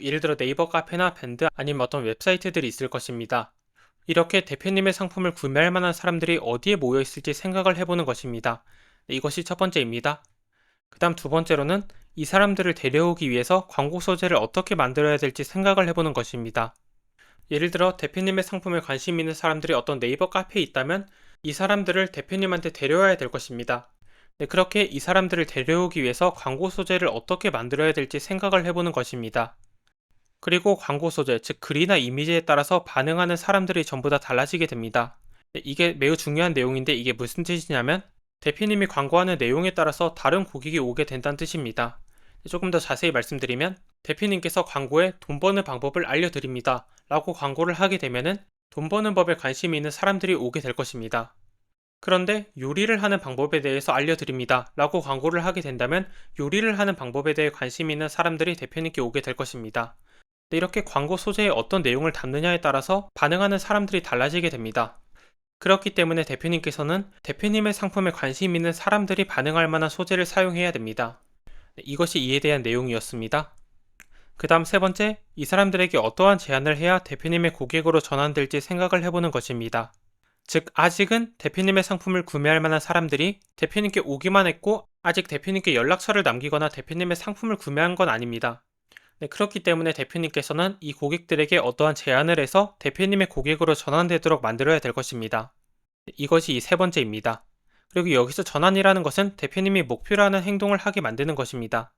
예를 들어 네이버 카페나 밴드, 아니면 어떤 웹사이트들이 있을 것입니다. 이렇게 대표님의 상품을 구매할 만한 사람들이 어디에 모여 있을지 생각을 해보는 것입니다. 네, 이것이 첫 번째입니다. 그 다음 두 번째로는 이 사람들을 데려오기 위해서 광고 소재를 어떻게 만들어야 될지 생각을 해보는 것입니다. 예를 들어 대표님의 상품에 관심 있는 사람들이 어떤 네이버 카페에 있다면 이 사람들을 대표님한테 데려와야 될 것입니다. 네, 그렇게 이 사람들을 데려오기 위해서 광고 소재를 어떻게 만들어야 될지 생각을 해보는 것입니다. 그리고 광고 소재, 즉 글이나 이미지에 따라서 반응하는 사람들이 전부 다 달라지게 됩니다. 네, 이게 매우 중요한 내용인데 이게 무슨 뜻이냐면 대표님이 광고하는 내용에 따라서 다른 고객이 오게 된다는 뜻입니다. 조금 더 자세히 말씀드리면 대표님께서 광고에 돈 버는 방법을 알려드립니다 라고 광고를 하게 되면은 돈 버는 법에 관심이 있는 사람들이 오게 될 것입니다. 그런데 요리를 하는 방법에 대해서 알려드립니다 라고 광고를 하게 된다면 요리를 하는 방법에 대해 관심이 있는 사람들이 대표님께 오게 될 것입니다. 이렇게 광고 소재에 어떤 내용을 담느냐에 따라서 반응하는 사람들이 달라지게 됩니다. 그렇기 때문에 대표님께서는 대표님의 상품에 관심 있는 사람들이 반응할 만한 소재를 사용해야 됩니다. 이것이 이에 대한 내용이었습니다. 그 다음 세 번째, 이 사람들에게 어떠한 제안을 해야 대표님의 고객으로 전환될지 생각을 해보는 것입니다. 즉, 아직은 대표님의 상품을 구매할 만한 사람들이 대표님께 오기만 했고 아직 대표님께 연락처를 남기거나 대표님의 상품을 구매한 건 아닙니다. 네, 그렇기 때문에 대표님께서는 이 고객들에게 어떠한 제안을 해서 대표님의 고객으로 전환되도록 만들어야 될 것입니다. 이것이 이 세 번째입니다. 그리고 여기서 전환이라는 것은 대표님이 목표로 하는 행동을 하게 만드는 것입니다.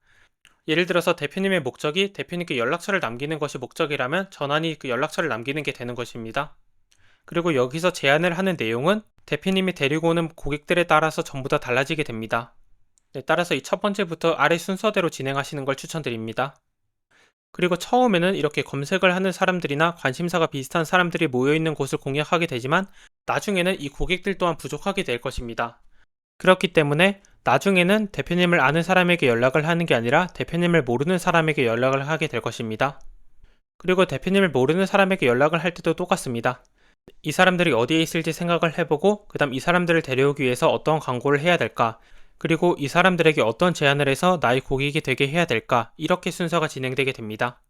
예를 들어서 대표님의 목적이 대표님께 연락처를 남기는 것이 목적이라면 전환이 그 연락처를 남기는 게 되는 것입니다. 그리고 여기서 제안을 하는 내용은 대표님이 데리고 오는 고객들에 따라서 전부 다 달라지게 됩니다. 네, 따라서 이 첫 번째부터 아래 순서대로 진행하시는 걸 추천드립니다. 그리고 처음에는 이렇게 검색을 하는 사람들이나 관심사가 비슷한 사람들이 모여있는 곳을 공략하게 되지만 나중에는 이 고객들 또한 부족하게 될 것입니다. 그렇기 때문에 나중에는 대표님을 아는 사람에게 연락을 하는 게 아니라 대표님을 모르는 사람에게 연락을 하게 될 것입니다. 그리고 대표님을 모르는 사람에게 연락을 할 때도 똑같습니다. 이 사람들이 어디에 있을지 생각을 해보고 그 다음 이 사람들을 데려오기 위해서 어떤 광고를 해야 될까, 그리고 이 사람들에게 어떤 제안을 해서 나의 고객이 되게 해야 될까, 이렇게 순서가 진행되게 됩니다.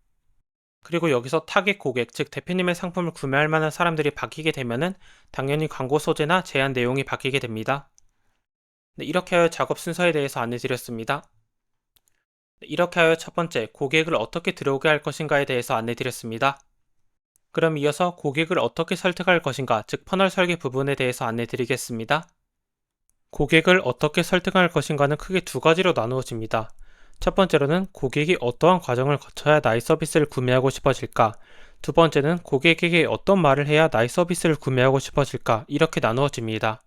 그리고 여기서 타겟 고객, 즉 대표님의 상품을 구매할 만한 사람들이 바뀌게 되면은 당연히 광고 소재나 제안 내용이 바뀌게 됩니다. 네, 이렇게 하여 작업 순서에 대해서 안내드렸습니다. 네, 이렇게 하여 첫 번째, 고객을 어떻게 들어오게 할 것인가에 대해서 안내드렸습니다. 그럼 이어서 고객을 어떻게 설득할 것인가, 즉 퍼널 설계 부분에 대해서 안내드리겠습니다. 고객을 어떻게 설득할 것인가는 크게 두 가지로 나누어집니다. 첫 번째로는 고객이 어떠한 과정을 거쳐야 나의 서비스를 구매하고 싶어질까? 두 번째는 고객에게 어떤 말을 해야 나의 서비스를 구매하고 싶어질까? 이렇게 나누어집니다.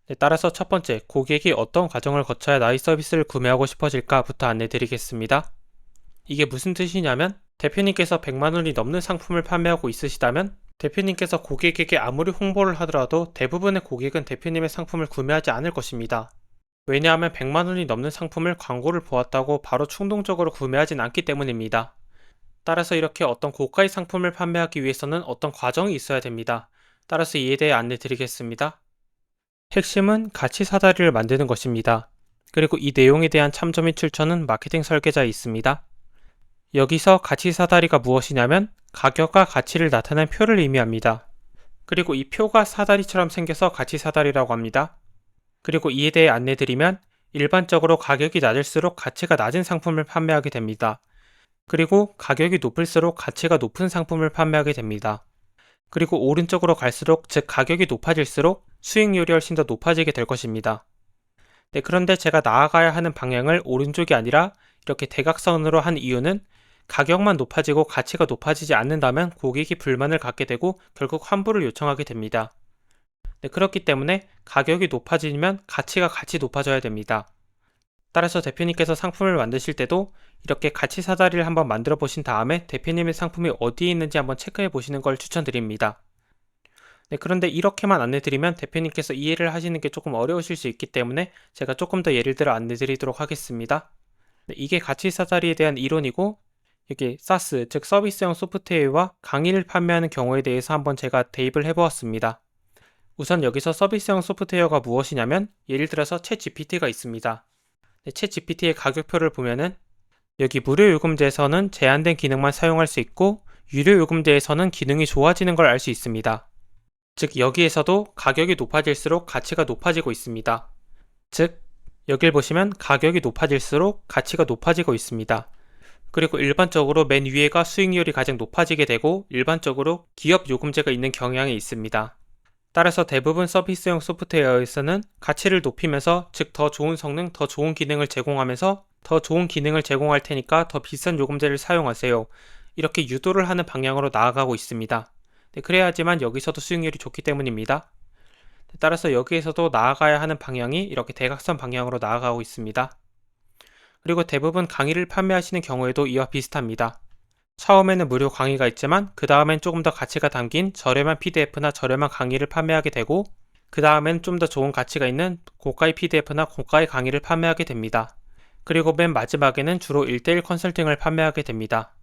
네, 따라서 첫 번째, 고객이 어떤 과정을 거쳐야 나의 서비스를 구매하고 싶어질까부터 안내드리겠습니다. 이게 무슨 뜻이냐면 대표님께서 100만 원이 넘는 상품을 판매하고 있으시다면 대표님께서 고객에게 아무리 홍보를 하더라도 대부분의 고객은 대표님의 상품을 구매하지 않을 것입니다. 왜냐하면 100만 원이 넘는 상품을 광고를 보았다고 바로 충동적으로 구매하진 않기 때문입니다. 따라서 이렇게 어떤 고가의 상품을 판매하기 위해서는 어떤 과정이 있어야 됩니다. 따라서 이에 대해 안내드리겠습니다. 핵심은 가치 사다리를 만드는 것입니다. 그리고 이 내용에 대한 참조 및 출처는 마케팅 설계자에 있습니다. 여기서 가치 사다리가 무엇이냐면 가격과 가치를 나타낸 표를 의미합니다. 그리고 이 표가 사다리처럼 생겨서 가치 사다리라고 합니다. 그리고 이에 대해 안내드리면 일반적으로 가격이 낮을수록 가치가 낮은 상품을 판매하게 됩니다. 그리고 가격이 높을수록 가치가 높은 상품을 판매하게 됩니다. 그리고 오른쪽으로 갈수록, 즉 가격이 높아질수록 수익률이 훨씬 더 높아지게 될 것입니다. 네, 그런데 제가 나아가야 하는 방향을 오른쪽이 아니라 이렇게 대각선으로 한 이유는 가격만 높아지고 가치가 높아지지 않는다면 고객이 불만을 갖게 되고 결국 환불을 요청하게 됩니다. 네, 그렇기 때문에 가격이 높아지면 가치가 같이 높아져야 됩니다. 따라서 대표님께서 상품을 만드실 때도 이렇게 가치 사다리를 한번 만들어 보신 다음에 대표님의 상품이 어디에 있는지 한번 체크해 보시는 걸 추천드립니다. 네, 그런데 이렇게만 안내드리면 대표님께서 이해를 하시는 게 조금 어려우실 수 있기 때문에 제가 조금 더 예를 들어 안내드리도록 하겠습니다. 네, 이게 가치 사다리에 대한 이론이고, 여기 SaaS, 즉 서비스형 소프트웨어와 강의를 판매하는 경우에 대해서 한번 제가 대입을 해보았습니다. 우선 여기서 서비스형 소프트웨어가 무엇이냐면 예를 들어서 챗GPT가 있습니다. 네, 챗GPT의 가격표를 보면은 여기 무료 요금제에서는 제한된 기능만 사용할 수 있고 유료 요금제에서는 기능이 좋아지는 걸 알 수 있습니다. 즉 여기에서도 가격이 높아질수록 가치가 높아지고 있습니다. 즉 여길 보시면 가격이 높아질수록 가치가 높아지고 있습니다. 그리고 일반적으로 맨 위에가 수익률이 가장 높아지게 되고 일반적으로 기업 요금제가 있는 경향이 있습니다. 따라서 대부분 서비스형 소프트웨어에서는 가치를 높이면서, 즉 더 좋은 성능, 더 좋은 기능을 제공하면서 더 좋은 기능을 제공할 테니까 더 비싼 요금제를 사용하세요. 이렇게 유도를 하는 방향으로 나아가고 있습니다. 네, 그래야지만 여기서도 수익률이 좋기 때문입니다. 따라서 여기에서도 나아가야 하는 방향이 이렇게 대각선 방향으로 나아가고 있습니다. 그리고 대부분 강의를 판매하시는 경우에도 이와 비슷합니다. 처음에는 무료 강의가 있지만 그 다음엔 조금 더 가치가 담긴 저렴한 PDF나 저렴한 강의를 판매하게 되고 그 다음엔 좀 더 좋은 가치가 있는 고가의 PDF나 고가의 강의를 판매하게 됩니다. 그리고 맨 마지막에는 주로 1대1 컨설팅을 판매하게 됩니다.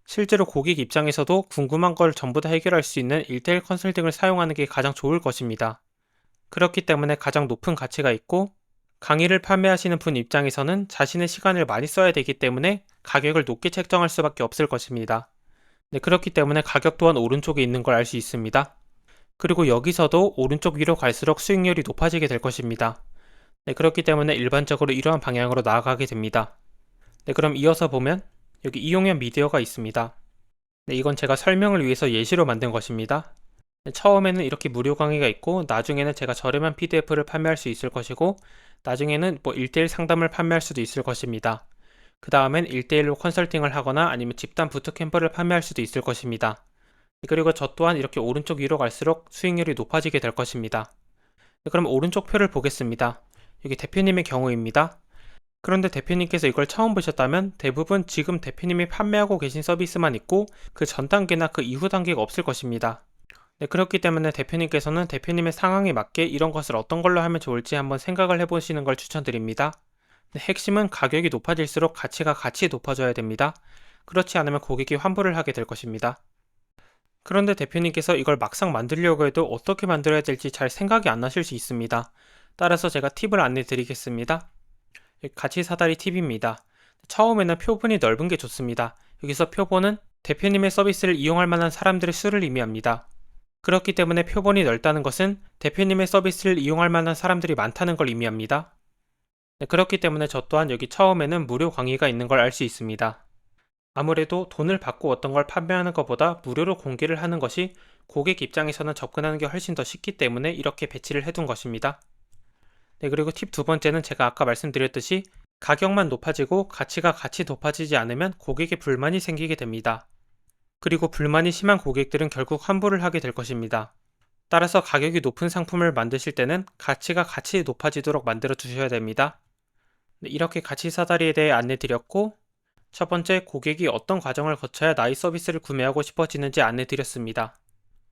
실제로 고객 입장에서도 궁금한 걸 전부 다 해결할 수 있는 1대1 컨설팅을 사용하는 게 가장 좋을 것입니다. 그렇기 때문에 가장 높은 가치가 있고 강의를 판매하시는 분 입장에서는 자신의 시간을 많이 써야 되기 때문에 가격을 높게 책정할 수밖에 없을 것입니다. 네, 그렇기 때문에 가격 또한 오른쪽에 있는 걸 알 수 있습니다. 그리고 여기서도 오른쪽 위로 갈수록 수익률이 높아지게 될 것입니다. 네, 그렇기 때문에 일반적으로 이러한 방향으로 나아가게 됩니다. 네, 그럼 이어서 보면 여기 이용형 미디어가 있습니다. 네, 이건 제가 설명을 위해서 예시로 만든 것입니다. 네, 처음에는 이렇게 무료 강의가 있고 나중에는 제가 저렴한 PDF를 판매할 수 있을 것이고 나중에는 1대1 상담을 판매할 수도 있을 것입니다. 그 다음엔 1대1로 컨설팅을 하거나 아니면 집단 부트캠프를 판매할 수도 있을 것입니다. 그리고 저 또한 이렇게 오른쪽 위로 갈수록 수익률이 높아지게 될 것입니다. 그럼 오른쪽 표를 보겠습니다. 여기 대표님의 경우입니다. 그런데 대표님께서 이걸 처음 보셨다면 대부분 지금 대표님이 판매하고 계신 서비스만 있고 그 전 단계나 그 이후 단계가 없을 것입니다. 네, 그렇기 때문에 대표님께서는 대표님의 상황에 맞게 이런 것을 어떤 걸로 하면 좋을지 한번 생각을 해보시는 걸 추천드립니다. 네, 핵심은 가격이 높아질수록 가치가 같이 높아져야 됩니다. 그렇지 않으면 고객이 환불을 하게 될 것입니다. 그런데 대표님께서 이걸 막상 만들려고 해도 어떻게 만들어야 될지 잘 생각이 안 나실 수 있습니다. 따라서 제가 팁을 안내 드리겠습니다. 가치 사다리 팁입니다. 처음에는 표본이 넓은 게 좋습니다. 여기서 표본은 대표님의 서비스를 이용할 만한 사람들의 수를 의미합니다. 그렇기 때문에 표본이 넓다는 것은 대표님의 서비스를 이용할 만한 사람들이 많다는 걸 의미합니다. 네, 그렇기 때문에 저 또한 여기 처음에는 무료 강의가 있는 걸 알 수 있습니다. 아무래도 돈을 받고 어떤 걸 판매하는 것보다 무료로 공개를 하는 것이 고객 입장에서는 접근하는 게 훨씬 더 쉽기 때문에 이렇게 배치를 해둔 것입니다. 네, 그리고 팁 두 번째는 제가 아까 말씀드렸듯이 가격만 높아지고 가치가 같이 높아지지 않으면 고객의 불만이 생기게 됩니다. 그리고 불만이 심한 고객들은 결국 환불을 하게 될 것입니다. 따라서 가격이 높은 상품을 만드실 때는 가치가 같이 높아지도록 만들어 주셔야 됩니다. 네, 이렇게 가치 사다리에 대해 안내 드렸고 첫 번째, 고객이 어떤 과정을 거쳐야 나의 서비스를 구매하고 싶어지는지 안내 드렸습니다.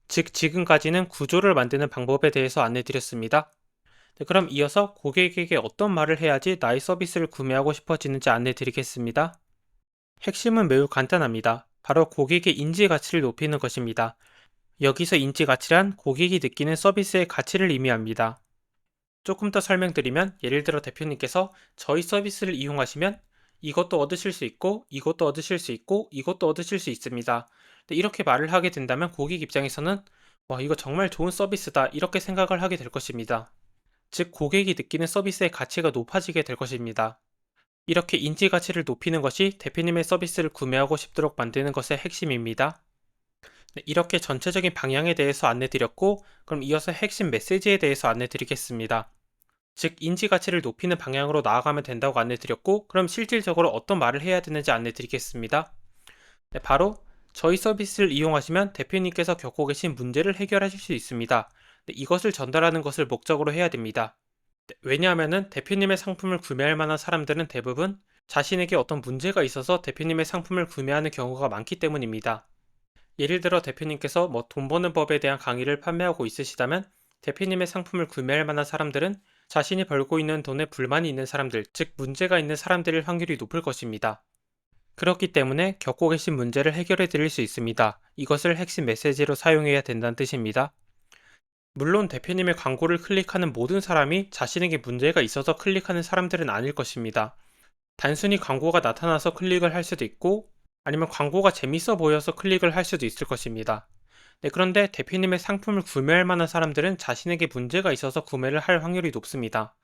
즉 지금까지는 구조를 만드는 방법에 대해서 안내 드렸습니다. 네, 그럼 이어서 고객에게 어떤 말을 해야지 나의 서비스를 구매하고 싶어지는지 안내 드리겠습니다. 핵심은 매우 간단합니다. 바로 고객의 인지 가치를 높이는 것입니다. 여기서 인지 가치란 고객이 느끼는 서비스의 가치를 의미합니다. 조금 더 설명드리면 예를 들어 대표님께서 저희 서비스를 이용하시면 이것도 얻으실 수 있고 이것도 얻으실 수 있고 이것도 얻으실 수 있습니다. 이렇게 말을 하게 된다면 고객 입장에서는 와, 이거 정말 좋은 서비스다 이렇게 생각을 하게 될 것입니다. 즉 고객이 느끼는 서비스의 가치가 높아지게 될 것입니다. 이렇게 인지 가치를 높이는 것이 대표님의 서비스를 구매하고 싶도록 만드는 것의 핵심입니다. 네, 이렇게 전체적인 방향에 대해서 안내드렸고, 그럼 이어서 핵심 메시지에 대해서 안내드리겠습니다. 즉, 인지 가치를 높이는 방향으로 나아가면 된다고 안내드렸고, 그럼 실질적으로 어떤 말을 해야 되는지 안내드리겠습니다. 네, 바로 저희 서비스를 이용하시면 대표님께서 겪고 계신 문제를 해결하실 수 있습니다. 네, 이것을 전달하는 것을 목적으로 해야 됩니다. 네, 왜냐하면 대표님의 상품을 구매할 만한 사람들은 대부분 자신에게 어떤 문제가 있어서 대표님의 상품을 구매하는 경우가 많기 때문입니다. 예를 들어 대표님께서 돈 버는 법에 대한 강의를 판매하고 있으시다면 대표님의 상품을 구매할 만한 사람들은 자신이 벌고 있는 돈에 불만이 있는 사람들, 즉 문제가 있는 사람들일 확률이 높을 것입니다. 그렇기 때문에 겪고 계신 문제를 해결해 드릴 수 있습니다. 이것을 핵심 메시지로 사용해야 된다는 뜻입니다. 물론 대표님의 광고를 클릭하는 모든 사람이 자신에게 문제가 있어서 클릭하는 사람들은 아닐 것입니다. 단순히 광고가 나타나서 클릭을 할 수도 있고 아니면 광고가 재밌어 보여서 클릭을 할 수도 있을 것입니다. 네, 그런데 대표님의 상품을 구매할 만한 사람들은 자신에게 문제가 있어서 구매를 할 확률이 높습니다.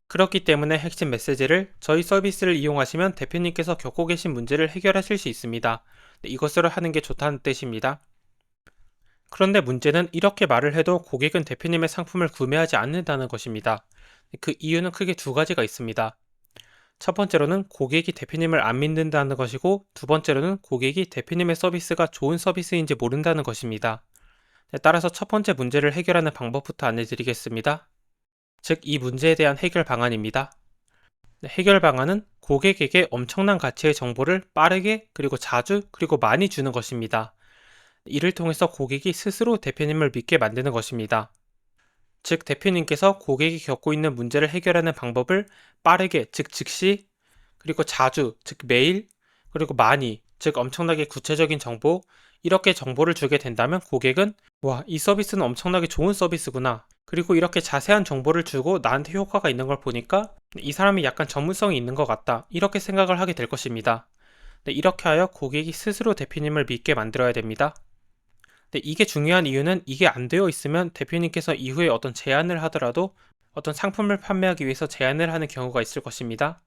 그렇기 때문에 핵심 메시지를 저희 서비스를 이용하시면 대표님께서 겪고 계신 문제를 해결하실 수 있습니다. 네, 이것으로 하는 게 좋다는 뜻입니다. 그런데 문제는 이렇게 말을 해도 고객은 대표님의 상품을 구매하지 않는다는 것입니다. 그 이유는 크게 두 가지가 있습니다. 첫 번째로는 고객이 대표님을 안 믿는다는 것이고, 두 번째로는 고객이 대표님의 서비스가 좋은 서비스인지 모른다는 것입니다. 네, 따라서 첫 번째 문제를 해결하는 방법부터 안내드리겠습니다. 즉, 이 문제에 대한 해결 방안입니다. 네, 해결 방안은 고객에게 엄청난 가치의 정보를 빠르게 그리고 자주 그리고 많이 주는 것입니다. 이를 통해서 고객이 스스로 대표님을 믿게 만드는 것입니다. 즉 대표님께서 고객이 겪고 있는 문제를 해결하는 방법을 빠르게, 즉 즉시, 그리고 자주, 즉 매일, 그리고 많이, 즉 엄청나게 구체적인 정보, 이렇게 정보를 주게 된다면 고객은 와, 이 서비스는 엄청나게 좋은 서비스구나. 그리고 이렇게 자세한 정보를 주고 나한테 효과가 있는 걸 보니까 이 사람이 약간 전문성이 있는 것 같다. 이렇게 생각을 하게 될 것입니다. 네, 이렇게 하여 고객이 스스로 대표님을 믿게 만들어야 됩니다. 네, 이게 중요한 이유는 이게 안 되어 있으면 대표님께서 이후에 어떤 제안을 하더라도 어떤 상품을 판매하기 위해서 제안을 하는 경우가 있을 것입니다.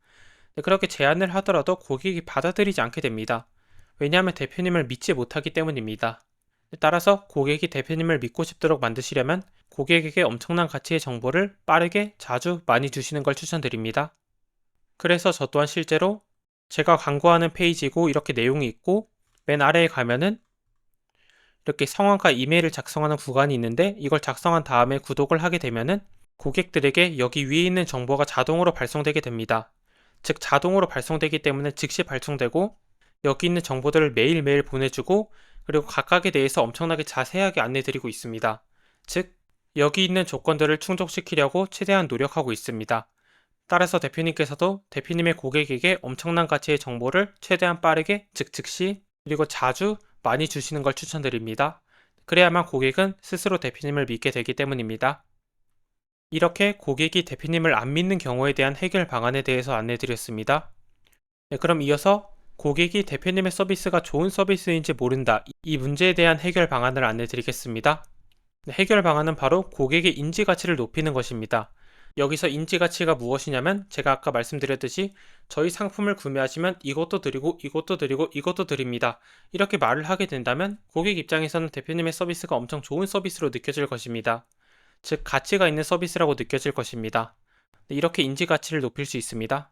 네, 그렇게 제안을 하더라도 고객이 받아들이지 않게 됩니다. 왜냐하면 대표님을 믿지 못하기 때문입니다. 네, 따라서 고객이 대표님을 믿고 싶도록 만드시려면 고객에게 엄청난 가치의 정보를 빠르게, 자주, 많이 주시는 걸 추천드립니다. 그래서 저 또한 실제로 제가 광고하는 페이지고 이렇게 내용이 있고 맨 아래에 가면은 이렇게 성함과 이메일을 작성하는 구간이 있는데 이걸 작성한 다음에 구독을 하게 되면은 고객들에게 여기 위에 있는 정보가 자동으로 발송되게 됩니다. 즉 자동으로 발송되기 때문에 즉시 발송되고 여기 있는 정보들을 매일매일 보내주고 그리고 각각에 대해서 엄청나게 자세하게 안내드리고 있습니다. 즉 여기 있는 조건들을 충족시키려고 최대한 노력하고 있습니다. 따라서 대표님께서도 대표님의 고객에게 엄청난 가치의 정보를 최대한 빠르게, 즉 즉시, 그리고 자주 많이 주시는 걸 추천드립니다. 그래야만 고객은 스스로 대표님을 믿게 되기 때문입니다. 이렇게 고객이 대표님을 안 믿는 경우에 대한 해결 방안에 대해서 안내드렸습니다. 네, 그럼 이어서 고객이 대표님의 서비스가 좋은 서비스인지 모른다. 이 문제에 대한 해결 방안을 안내드리겠습니다. 네, 해결 방안은 바로 고객의 인지 가치를 높이는 것입니다. 여기서 인지 가치가 무엇이냐면 제가 아까 말씀드렸듯이 저희 상품을 구매하시면 이것도 드리고 이것도 드리고 이것도 드립니다. 이렇게 말을 하게 된다면 고객 입장에서는 대표님의 서비스가 엄청 좋은 서비스로 느껴질 것입니다. 즉 가치가 있는 서비스라고 느껴질 것입니다. 이렇게 인지 가치를 높일 수 있습니다.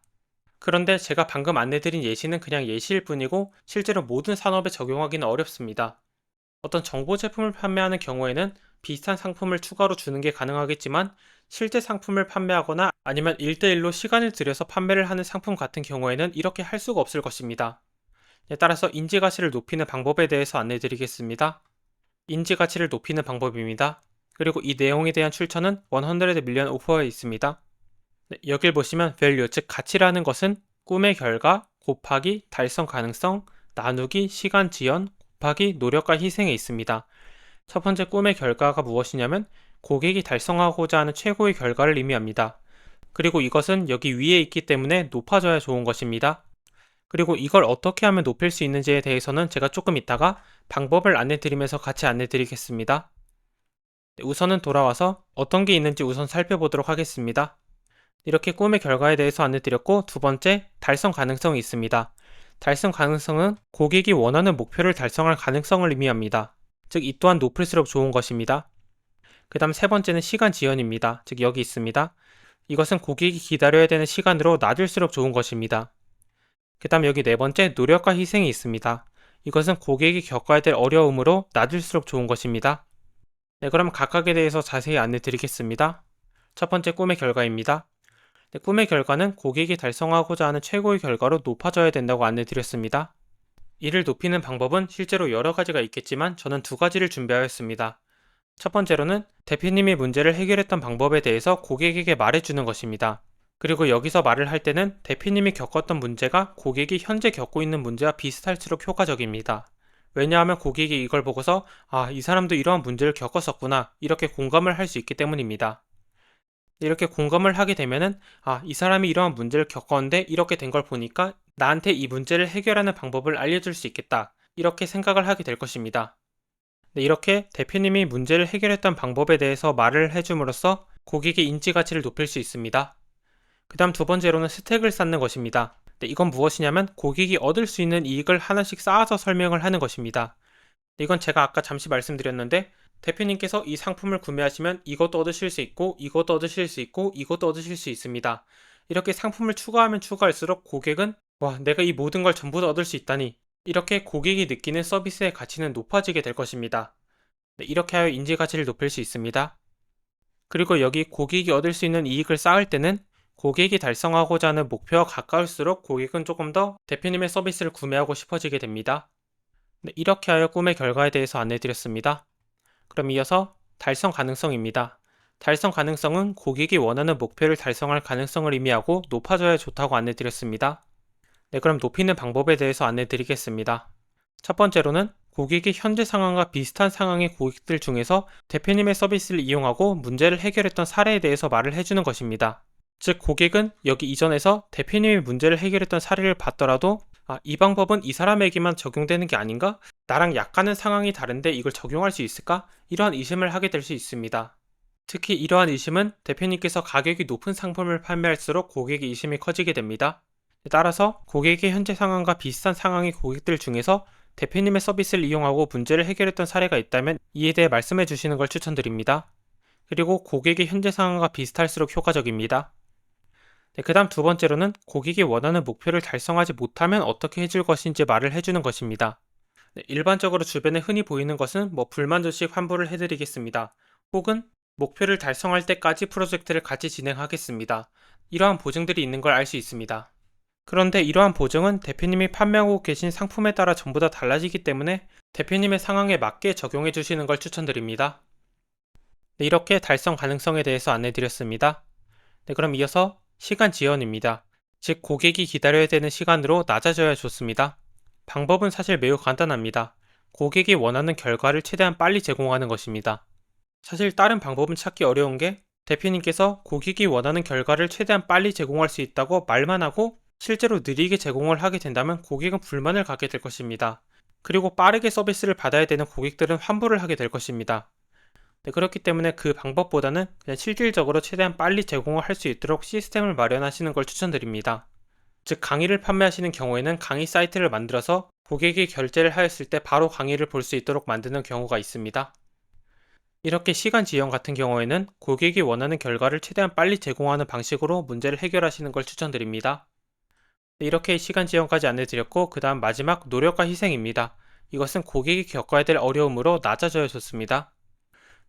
그런데 제가 방금 안내드린 예시는 그냥 예시일 뿐이고 실제로 모든 산업에 적용하기는 어렵습니다. 어떤 정보 제품을 판매하는 경우에는 비슷한 상품을 추가로 주는 게 가능하겠지만 실제 상품을 판매하거나 아니면 1대1로 시간을 들여서 판매를 하는 상품 같은 경우에는 이렇게 할 수가 없을 것입니다. 따라서 인지가치를 높이는 방법에 대해서 안내드리겠습니다. 인지가치를 높이는 방법입니다. 그리고 이 내용에 대한 출처는 100 밀리언 오퍼에 있습니다. 여길 보시면 value, 즉 가치라는 것은 꿈의 결과 곱하기 달성 가능성 나누기 시간 지연 곱하기 노력과 희생에 있습니다. 첫 번째 꿈의 결과가 무엇이냐면 고객이 달성하고자 하는 최고의 결과를 의미합니다. 그리고 이것은 여기 위에 있기 때문에 높아져야 좋은 것입니다. 그리고 이걸 어떻게 하면 높일 수 있는지에 대해서는 제가 조금 이따가 방법을 안내드리면서 같이 안내드리겠습니다. 네, 우선은 돌아와서 어떤 게 있는지 우선 살펴보도록 하겠습니다. 이렇게 꿈의 결과에 대해서 안내드렸고, 두 번째, 달성 가능성이 있습니다. 달성 가능성은 고객이 원하는 목표를 달성할 가능성을 의미합니다. 즉, 이 또한 높을수록 좋은 것입니다. 그 다음 세 번째는 시간 지연입니다. 즉, 여기 있습니다. 이것은 고객이 기다려야 되는 시간으로 낮을수록 좋은 것입니다. 그 다음 여기 네 번째, 노력과 희생이 있습니다. 이것은 고객이 겪어야 될 어려움으로 낮을수록 좋은 것입니다. 네, 그럼 각각에 대해서 자세히 안내 드리겠습니다. 첫 번째, 꿈의 결과입니다. 네, 꿈의 결과는 고객이 달성하고자 하는 최고의 결과로 높아져야 된다고 안내 드렸습니다. 이를 높이는 방법은 실제로 여러 가지가 있겠지만 저는 두 가지를 준비하였습니다. 첫 번째로는 대표님이 문제를 해결했던 방법에 대해서 고객에게 말해주는 것입니다. 그리고 여기서 말을 할 때는 대표님이 겪었던 문제가 고객이 현재 겪고 있는 문제와 비슷할수록 효과적입니다. 왜냐하면 고객이 이걸 보고서 이 사람도 이러한 문제를 겪었었구나, 이렇게 공감을 할 수 있기 때문입니다. 이렇게 공감을 하게 되면은 이 사람이 이러한 문제를 겪었는데 이렇게 된 걸 보니까 나한테 이 문제를 해결하는 방법을 알려줄 수 있겠다, 이렇게 생각을 하게 될 것입니다. 네, 이렇게 대표님이 문제를 해결했던 방법에 대해서 말을 해줌으로써 고객의 인지 가치를 높일 수 있습니다. 그 다음 두 번째로는 스택을 쌓는 것입니다. 네, 이건 무엇이냐면 고객이 얻을 수 있는 이익을 하나씩 쌓아서 설명을 하는 것입니다. 네, 이건 제가 아까 잠시 말씀드렸는데 대표님께서 이 상품을 구매하시면 이것도 얻으실 수 있고 이것도 얻으실 수 있고 이것도 얻으실 수 있습니다. 이렇게 상품을 추가하면 추가할수록 고객은 내가 이 모든 걸 전부 다 얻을 수 있다니, 이렇게 고객이 느끼는 서비스의 가치는 높아지게 될 것입니다. 네, 이렇게 하여 인지 가치를 높일 수 있습니다. 그리고 여기 고객이 얻을 수 있는 이익을 쌓을 때는 고객이 달성하고자 하는 목표와 가까울수록 고객은 조금 더 대표님의 서비스를 구매하고 싶어지게 됩니다. 네, 이렇게 하여 꿈의 결과에 대해서 안내드렸습니다. 그럼 이어서 달성 가능성입니다. 달성 가능성은 고객이 원하는 목표를 달성할 가능성을 의미하고 높아져야 좋다고 안내드렸습니다. 네, 그럼 높이는 방법에 대해서 안내드리겠습니다. 첫 번째로는 고객이 현재 상황과 비슷한 상황의 고객들 중에서 대표님의 서비스를 이용하고 문제를 해결했던 사례에 대해서 말을 해주는 것입니다. 즉, 고객은 여기 이전에서 대표님이 문제를 해결했던 사례를 봤더라도 이 방법은 이 사람에게만 적용되는 게 아닌가? 나랑 약간은 상황이 다른데 이걸 적용할 수 있을까? 이러한 의심을 하게 될 수 있습니다. 특히 이러한 의심은 대표님께서 가격이 높은 상품을 판매할수록 고객의 의심이 커지게 됩니다. 따라서 고객의 현재 상황과 비슷한 상황의 고객들 중에서 대표님의 서비스를 이용하고 문제를 해결했던 사례가 있다면 이에 대해 말씀해 주시는 걸 추천드립니다. 그리고 고객의 현재 상황과 비슷할수록 효과적입니다. 네, 그 다음 두 번째로는 고객이 원하는 목표를 달성하지 못하면 어떻게 해줄 것인지 말을 해주는 것입니다. 네, 일반적으로 주변에 흔히 보이는 것은 불만족식 환불을 해드리겠습니다. 혹은 목표를 달성할 때까지 프로젝트를 같이 진행하겠습니다. 이러한 보증들이 있는 걸 알 수 있습니다. 그런데 이러한 보증은 대표님이 판매하고 계신 상품에 따라 전부 다 달라지기 때문에 대표님의 상황에 맞게 적용해 주시는 걸 추천드립니다. 네, 이렇게 달성 가능성에 대해서 안내드렸습니다. 네, 그럼 이어서 시간 지연입니다. 즉, 고객이 기다려야 되는 시간으로 낮아져야 좋습니다. 방법은 사실 매우 간단합니다. 고객이 원하는 결과를 최대한 빨리 제공하는 것입니다. 사실 다른 방법은 찾기 어려운 게 대표님께서 고객이 원하는 결과를 최대한 빨리 제공할 수 있다고 말만 하고 실제로 느리게 제공을 하게 된다면 고객은 불만을 갖게 될 것입니다. 그리고 빠르게 서비스를 받아야 되는 고객들은 환불을 하게 될 것입니다. 네, 그렇기 때문에 그 방법보다는 그냥 실질적으로 최대한 빨리 제공을 할 수 있도록 시스템을 마련하시는 걸 추천드립니다. 즉, 강의를 판매하시는 경우에는 강의 사이트를 만들어서 고객이 결제를 하였을 때 바로 강의를 볼 수 있도록 만드는 경우가 있습니다. 이렇게 시간 지연 같은 경우에는 고객이 원하는 결과를 최대한 빨리 제공하는 방식으로 문제를 해결하시는 걸 추천드립니다. 네, 이렇게 시간 지연까지 안내드렸고, 그 다음 마지막 노력과 희생입니다. 이것은 고객이 겪어야 될 어려움으로 낮아져야 좋습니다.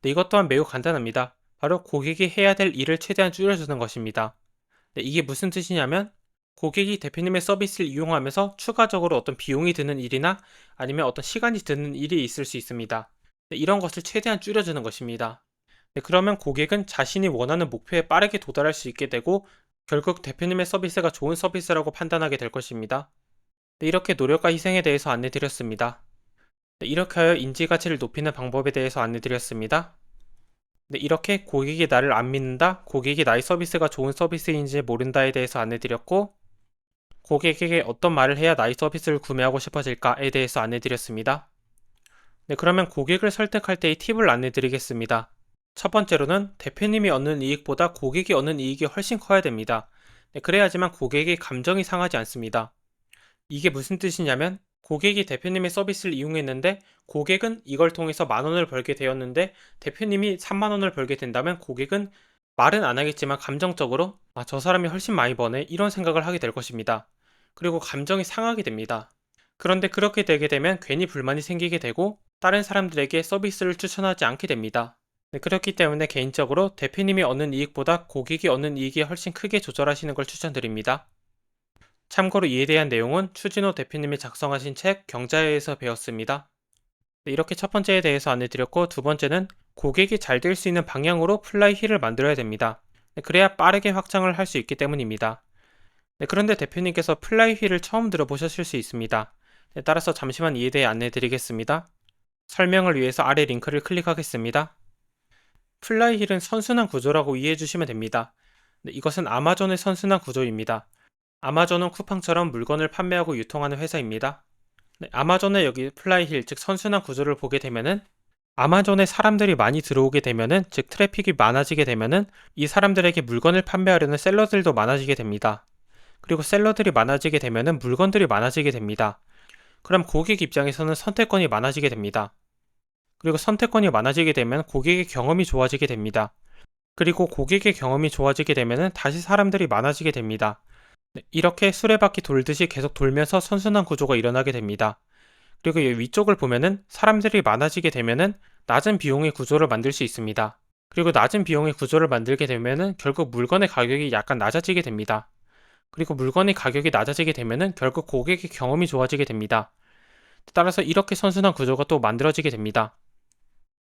네, 이것 또한 매우 간단합니다. 바로 고객이 해야 될 일을 최대한 줄여주는 것입니다. 네, 이게 무슨 뜻이냐면 고객이 대표님의 서비스를 이용하면서 추가적으로 어떤 비용이 드는 일이나 아니면 어떤 시간이 드는 일이 있을 수 있습니다. 네, 이런 것을 최대한 줄여주는 것입니다. 네, 그러면 고객은 자신이 원하는 목표에 빠르게 도달할 수 있게 되고 결국 대표님의 서비스가 좋은 서비스라고 판단하게 될 것입니다. 네, 이렇게 노력과 희생에 대해서 안내드렸습니다. 네, 이렇게 하여 인지 가치를 높이는 방법에 대해서 안내드렸습니다. 네, 이렇게 고객이 나를 안 믿는다, 고객이 나의 서비스가 좋은 서비스인지 모른다에 대해서 안내드렸고, 고객에게 어떤 말을 해야 나의 서비스를 구매하고 싶어질까에 대해서 안내드렸습니다. 네, 그러면 고객을 설득할 때의 팁을 안내드리겠습니다. 첫 번째로는 대표님이 얻는 이익보다 고객이 얻는 이익이 훨씬 커야 됩니다. 네, 그래야지만 고객의 감정이 상하지 않습니다. 이게 무슨 뜻이냐면 고객이 대표님의 서비스를 이용했는데 고객은 이걸 통해서 10,000원을 벌게 되었는데 대표님이 30,000원을 벌게 된다면 고객은 말은 안 하겠지만 감정적으로 저 사람이 훨씬 많이 버네 이런 생각을 하게 될 것입니다. 그리고 감정이 상하게 됩니다. 그런데 그렇게 되게 되면 괜히 불만이 생기게 되고 다른 사람들에게 서비스를 추천하지 않게 됩니다. 네, 그렇기 때문에 개인적으로 대표님이 얻는 이익보다 고객이 얻는 이익이 훨씬 크게 조절하시는 걸 추천드립니다. 참고로 이에 대한 내용은 추진호 대표님이 작성하신 책 경자회에서 배웠습니다. 네, 이렇게 첫 번째에 대해서 안내드렸고 두 번째는 고객이 잘 될 수 있는 방향으로 플라이 힐을 만들어야 됩니다. 네, 그래야 빠르게 확장을 할 수 있기 때문입니다. 네, 그런데 대표님께서 플라이 힐을 처음 들어보셨을 수 있습니다. 네, 따라서 잠시만 이에 대해 안내드리겠습니다. 설명을 위해서 아래 링크를 클릭하겠습니다. 플라이 힐은 선순환 구조라고 이해해 주시면 됩니다. 네, 이것은 아마존의 선순환 구조입니다. 아마존은 쿠팡처럼 물건을 판매하고 유통하는 회사입니다. 네, 아마존의 여기 플라이힐, 즉 선순환 구조를 보게 되면은 아마존에 사람들이 많이 들어오게 되면은, 즉 트래픽이 많아지게 되면은 이 사람들에게 물건을 판매하려는 셀러들도 많아지게 됩니다. 그리고 셀러들이 많아지게 되면은 물건들이 많아지게 됩니다. 그럼 고객 입장에서는 선택권이 많아지게 됩니다. 그리고 선택권이 많아지게 되면 고객의 경험이 좋아지게 됩니다. 그리고 고객의 경험이 좋아지게 되면은 다시 사람들이 많아지게 됩니다. 네, 이렇게 수레바퀴 돌듯이 계속 돌면서 선순환 구조가 일어나게 됩니다. 그리고 이 위쪽을 보면은 사람들이 많아지게 되면은 낮은 비용의 구조를 만들 수 있습니다. 그리고 낮은 비용의 구조를 만들게 되면은 결국 물건의 가격이 약간 낮아지게 됩니다. 그리고 물건의 가격이 낮아지게 되면은 결국 고객의 경험이 좋아지게 됩니다. 따라서 이렇게 선순환 구조가 또 만들어지게 됩니다.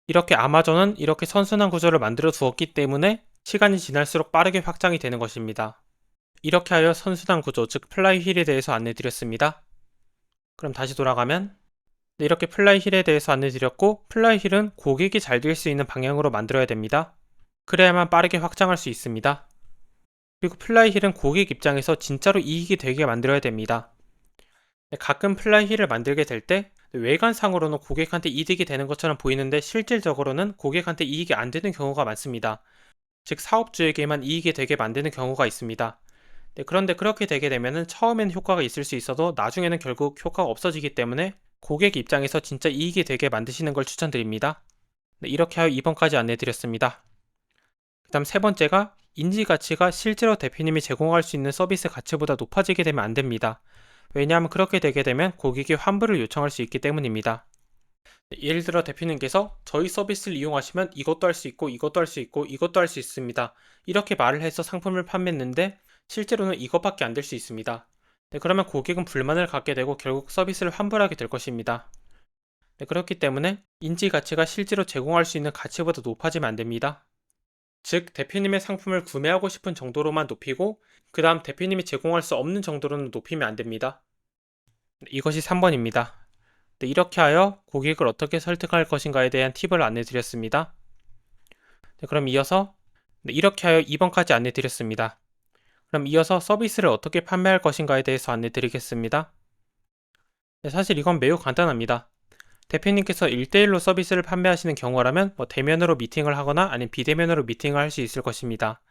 이렇게 아마존은 이렇게 선순환 구조를 만들어 두었기 때문에 시간이 지날수록 빠르게 확장이 되는 것입니다. 이렇게 하여 선순환 구조, 즉 플라이 힐에 대해서 안내드렸습니다. 그럼 다시 돌아가면 이렇게 플라이 힐에 대해서 안내드렸고 플라이 힐은 고객이 잘 될 수 있는 방향으로 만들어야 됩니다. 그래야만 빠르게 확장할 수 있습니다. 그리고 플라이 힐은 고객 입장에서 진짜로 이익이 되게 만들어야 됩니다. 가끔 플라이 힐을 만들게 될 때 외관상으로는 고객한테 이득이 되는 것처럼 보이는데 실질적으로는 고객한테 이익이 안 되는 경우가 많습니다. 즉 사업주에게만 이익이 되게 만드는 경우가 있습니다. 네, 그런데 그렇게 되게 되면은 처음엔 효과가 있을 수 있어도 나중에는 결국 효과가 없어지기 때문에 고객 입장에서 진짜 이익이 되게 만드시는 걸 추천드립니다. 네, 이렇게 하여 2번까지 안내드렸습니다. 그 다음 세 번째가 인지 가치가 실제로 대표님이 제공할 수 있는 서비스 가치보다 높아지게 되면 안 됩니다. 왜냐하면 그렇게 되게 되면 고객이 환불을 요청할 수 있기 때문입니다. 네, 예를 들어 대표님께서 저희 서비스를 이용하시면 이것도 할 수 있고 이것도 할 수 있고 이것도 할 수 있습니다. 이렇게 말을 해서 상품을 판매했는데 실제로는 이것밖에 안 될 수 있습니다. 네, 그러면 고객은 불만을 갖게 되고 결국 서비스를 환불하게 될 것입니다. 네, 그렇기 때문에 인지 가치가 실제로 제공할 수 있는 가치보다 높아지면 안 됩니다. 즉 대표님의 상품을 구매하고 싶은 정도로만 높이고 그 다음 대표님이 제공할 수 없는 정도로는 높이면 안 됩니다. 네, 이것이 3번입니다. 네, 이렇게 하여 고객을 어떻게 설득할 것인가에 대한 팁을 안내드렸습니다. 네, 그럼 이어서 이렇게 하여 2번까지 안내드렸습니다. 그럼 이어서 서비스를 어떻게 판매할 것인가에 대해서 안내드리겠습니다. 네, 사실 이건 매우 간단합니다. 대표님께서 1대1로 서비스를 판매하시는 경우라면 대면으로 미팅을 하거나 아니면 비대면으로 미팅을 할 수 있을 것입니다.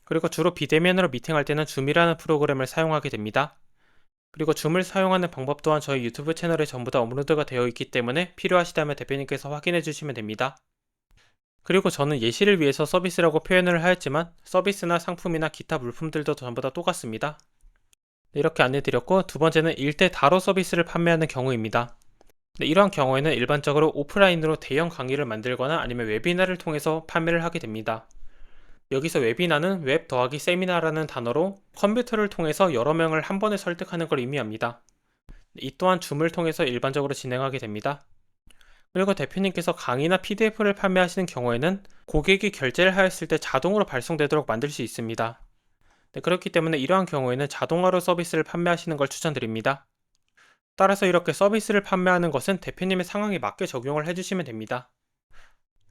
그리고 주로 비대면으로 미팅할 때는 줌이라는 프로그램을 사용하게 됩니다. 그리고 줌을 사용하는 방법 또한 저희 유튜브 채널에 전부 다 업로드가 되어 있기 때문에 필요하시다면 대표님께서 확인해 주시면 됩니다. 그리고 저는 예시를 위해서 서비스라고 표현을 하였지만 서비스나 상품이나 기타 물품들도 전부 다 똑같습니다. 네, 이렇게 안내드렸고 두 번째는 1대 다로 서비스를 판매하는 경우입니다. 네, 이러한 경우에는 일반적으로 오프라인으로 대형 강의를 만들거나 아니면 웨비나를 통해서 판매를 하게 됩니다. 여기서 웨비나는 웹 더하기 세미나라는 단어로 컴퓨터를 통해서 여러 명을 한 번에 설득하는 걸 의미합니다. 이 또한 줌을 통해서 일반적으로 진행하게 됩니다. 그리고 대표님께서 강의나 PDF를 판매하시는 경우에는 고객이 결제를 하였을 때 자동으로 발송되도록 만들 수 있습니다. 네, 그렇기 때문에 이러한 경우에는 자동화로 서비스를 판매하시는 걸 추천드립니다. 따라서 이렇게 서비스를 판매하는 것은 대표님의 상황에 맞게 적용을 해주시면 됩니다.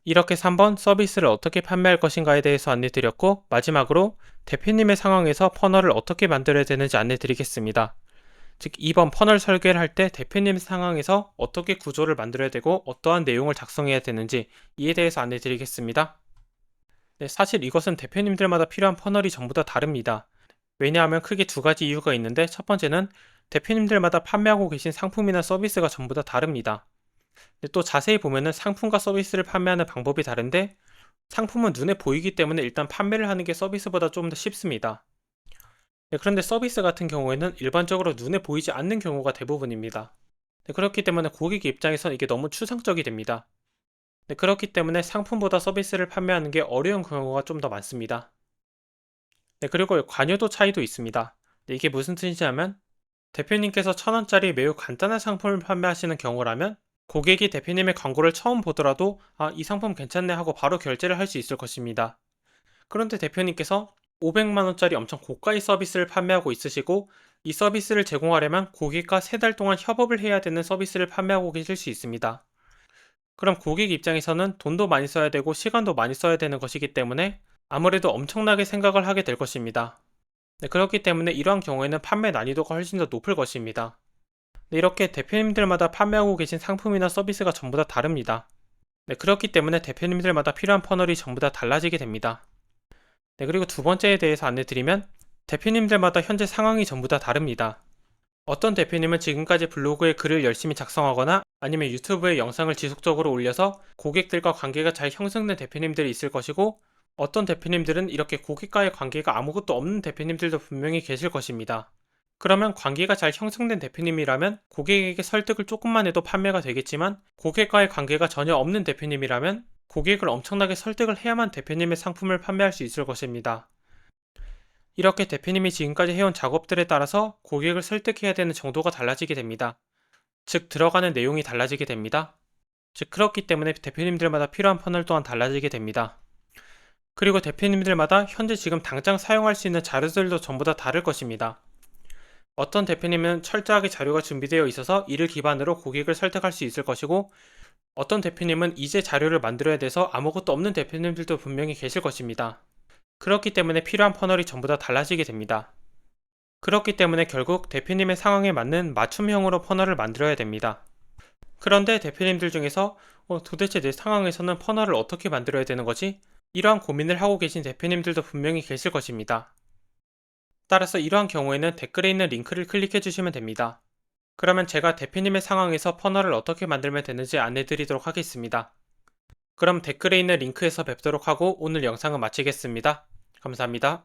이렇게 3번 서비스를 어떻게 판매할 것인가에 대해서 안내드렸고, 마지막으로 대표님의 상황에서 퍼널을 어떻게 만들어야 되는지 안내드리겠습니다. 즉 2번 퍼널 설계를 할 때 대표님 상황에서 어떻게 구조를 만들어야 되고 어떠한 내용을 작성해야 되는지 이에 대해서 안내드리겠습니다. 네, 사실 이것은 대표님들마다 필요한 퍼널이 전부 다 다릅니다. 왜냐하면 크게 두 가지 이유가 있는데, 첫 번째는 대표님들마다 판매하고 계신 상품이나 서비스가 전부 다 다릅니다. 근데 또 자세히 보면은 상품과 서비스를 판매하는 방법이 다른데, 상품은 눈에 보이기 때문에 일단 판매를 하는 게 서비스보다 좀 더 쉽습니다. 네, 그런데 서비스 같은 경우에는 일반적으로 눈에 보이지 않는 경우가 대부분입니다. 네, 그렇기 때문에 고객 입장에선 이게 너무 추상적이 됩니다. 네, 그렇기 때문에 상품보다 서비스를 판매하는 게 어려운 경우가 좀 더 많습니다. 네, 그리고 관여도 차이도 있습니다. 네, 이게 무슨 뜻이냐면, 대표님께서 1,000원짜리 매우 간단한 상품을 판매하시는 경우라면 고객이 대표님의 광고를 처음 보더라도 이 상품 괜찮네 하고 바로 결제를 할 수 있을 것입니다. 그런데 대표님께서 500만원짜리 엄청 고가의 서비스를 판매하고 있으시고, 이 서비스를 제공하려면 고객과 3달 동안 협업을 해야 되는 서비스를 판매하고 계실 수 있습니다. 그럼 고객 입장에서는 돈도 많이 써야 되고 시간도 많이 써야 되는 것이기 때문에 아무래도 엄청나게 생각을 하게 될 것입니다. 네, 그렇기 때문에 이러한 경우에는 판매 난이도가 훨씬 더 높을 것입니다. 네, 이렇게 대표님들마다 판매하고 계신 상품이나 서비스가 전부 다 다릅니다. 네, 그렇기 때문에 대표님들마다 필요한 퍼널이 전부 다 달라지게 됩니다. 네, 그리고 두 번째에 대해서 안내드리면, 대표님들마다 현재 상황이 전부 다 다릅니다. 어떤 대표님은 지금까지 블로그에 글을 열심히 작성하거나 아니면 유튜브에 영상을 지속적으로 올려서 고객들과 관계가 잘 형성된 대표님들이 있을 것이고, 어떤 대표님들은 이렇게 고객과의 관계가 아무것도 없는 대표님들도 분명히 계실 것입니다. 그러면 관계가 잘 형성된 대표님이라면 고객에게 설득을 조금만 해도 판매가 되겠지만, 고객과의 관계가 전혀 없는 대표님이라면 고객을 엄청나게 설득을 해야만 대표님의 상품을 판매할 수 있을 것입니다. 이렇게 대표님이 지금까지 해온 작업들에 따라서 고객을 설득해야 되는 정도가 달라지게 됩니다. 즉 들어가는 내용이 달라지게 됩니다. 즉 그렇기 때문에 대표님들마다 필요한 퍼널 또한 달라지게 됩니다. 그리고 대표님들마다 현재 지금 당장 사용할 수 있는 자료들도 전부 다 다를 것입니다. 어떤 대표님은 철저하게 자료가 준비되어 있어서 이를 기반으로 고객을 설득할 수 있을 것이고, 어떤 대표님은 이제 자료를 만들어야 돼서 아무것도 없는 대표님들도 분명히 계실 것입니다. 그렇기 때문에 필요한 퍼널이 전부 다 달라지게 됩니다. 그렇기 때문에 결국 대표님의 상황에 맞는 맞춤형으로 퍼널을 만들어야 됩니다. 그런데 대표님들 중에서 도대체 내 상황에서는 퍼널을 어떻게 만들어야 되는 거지? 이러한 고민을 하고 계신 대표님들도 분명히 계실 것입니다. 따라서 이러한 경우에는 댓글에 있는 링크를 클릭해 주시면 됩니다. 그러면 제가 대표님의 상황에서 퍼널을 어떻게 만들면 되는지 안내 드리도록 하겠습니다. 그럼 댓글에 있는 링크에서 뵙도록 하고 오늘 영상은 마치겠습니다. 감사합니다.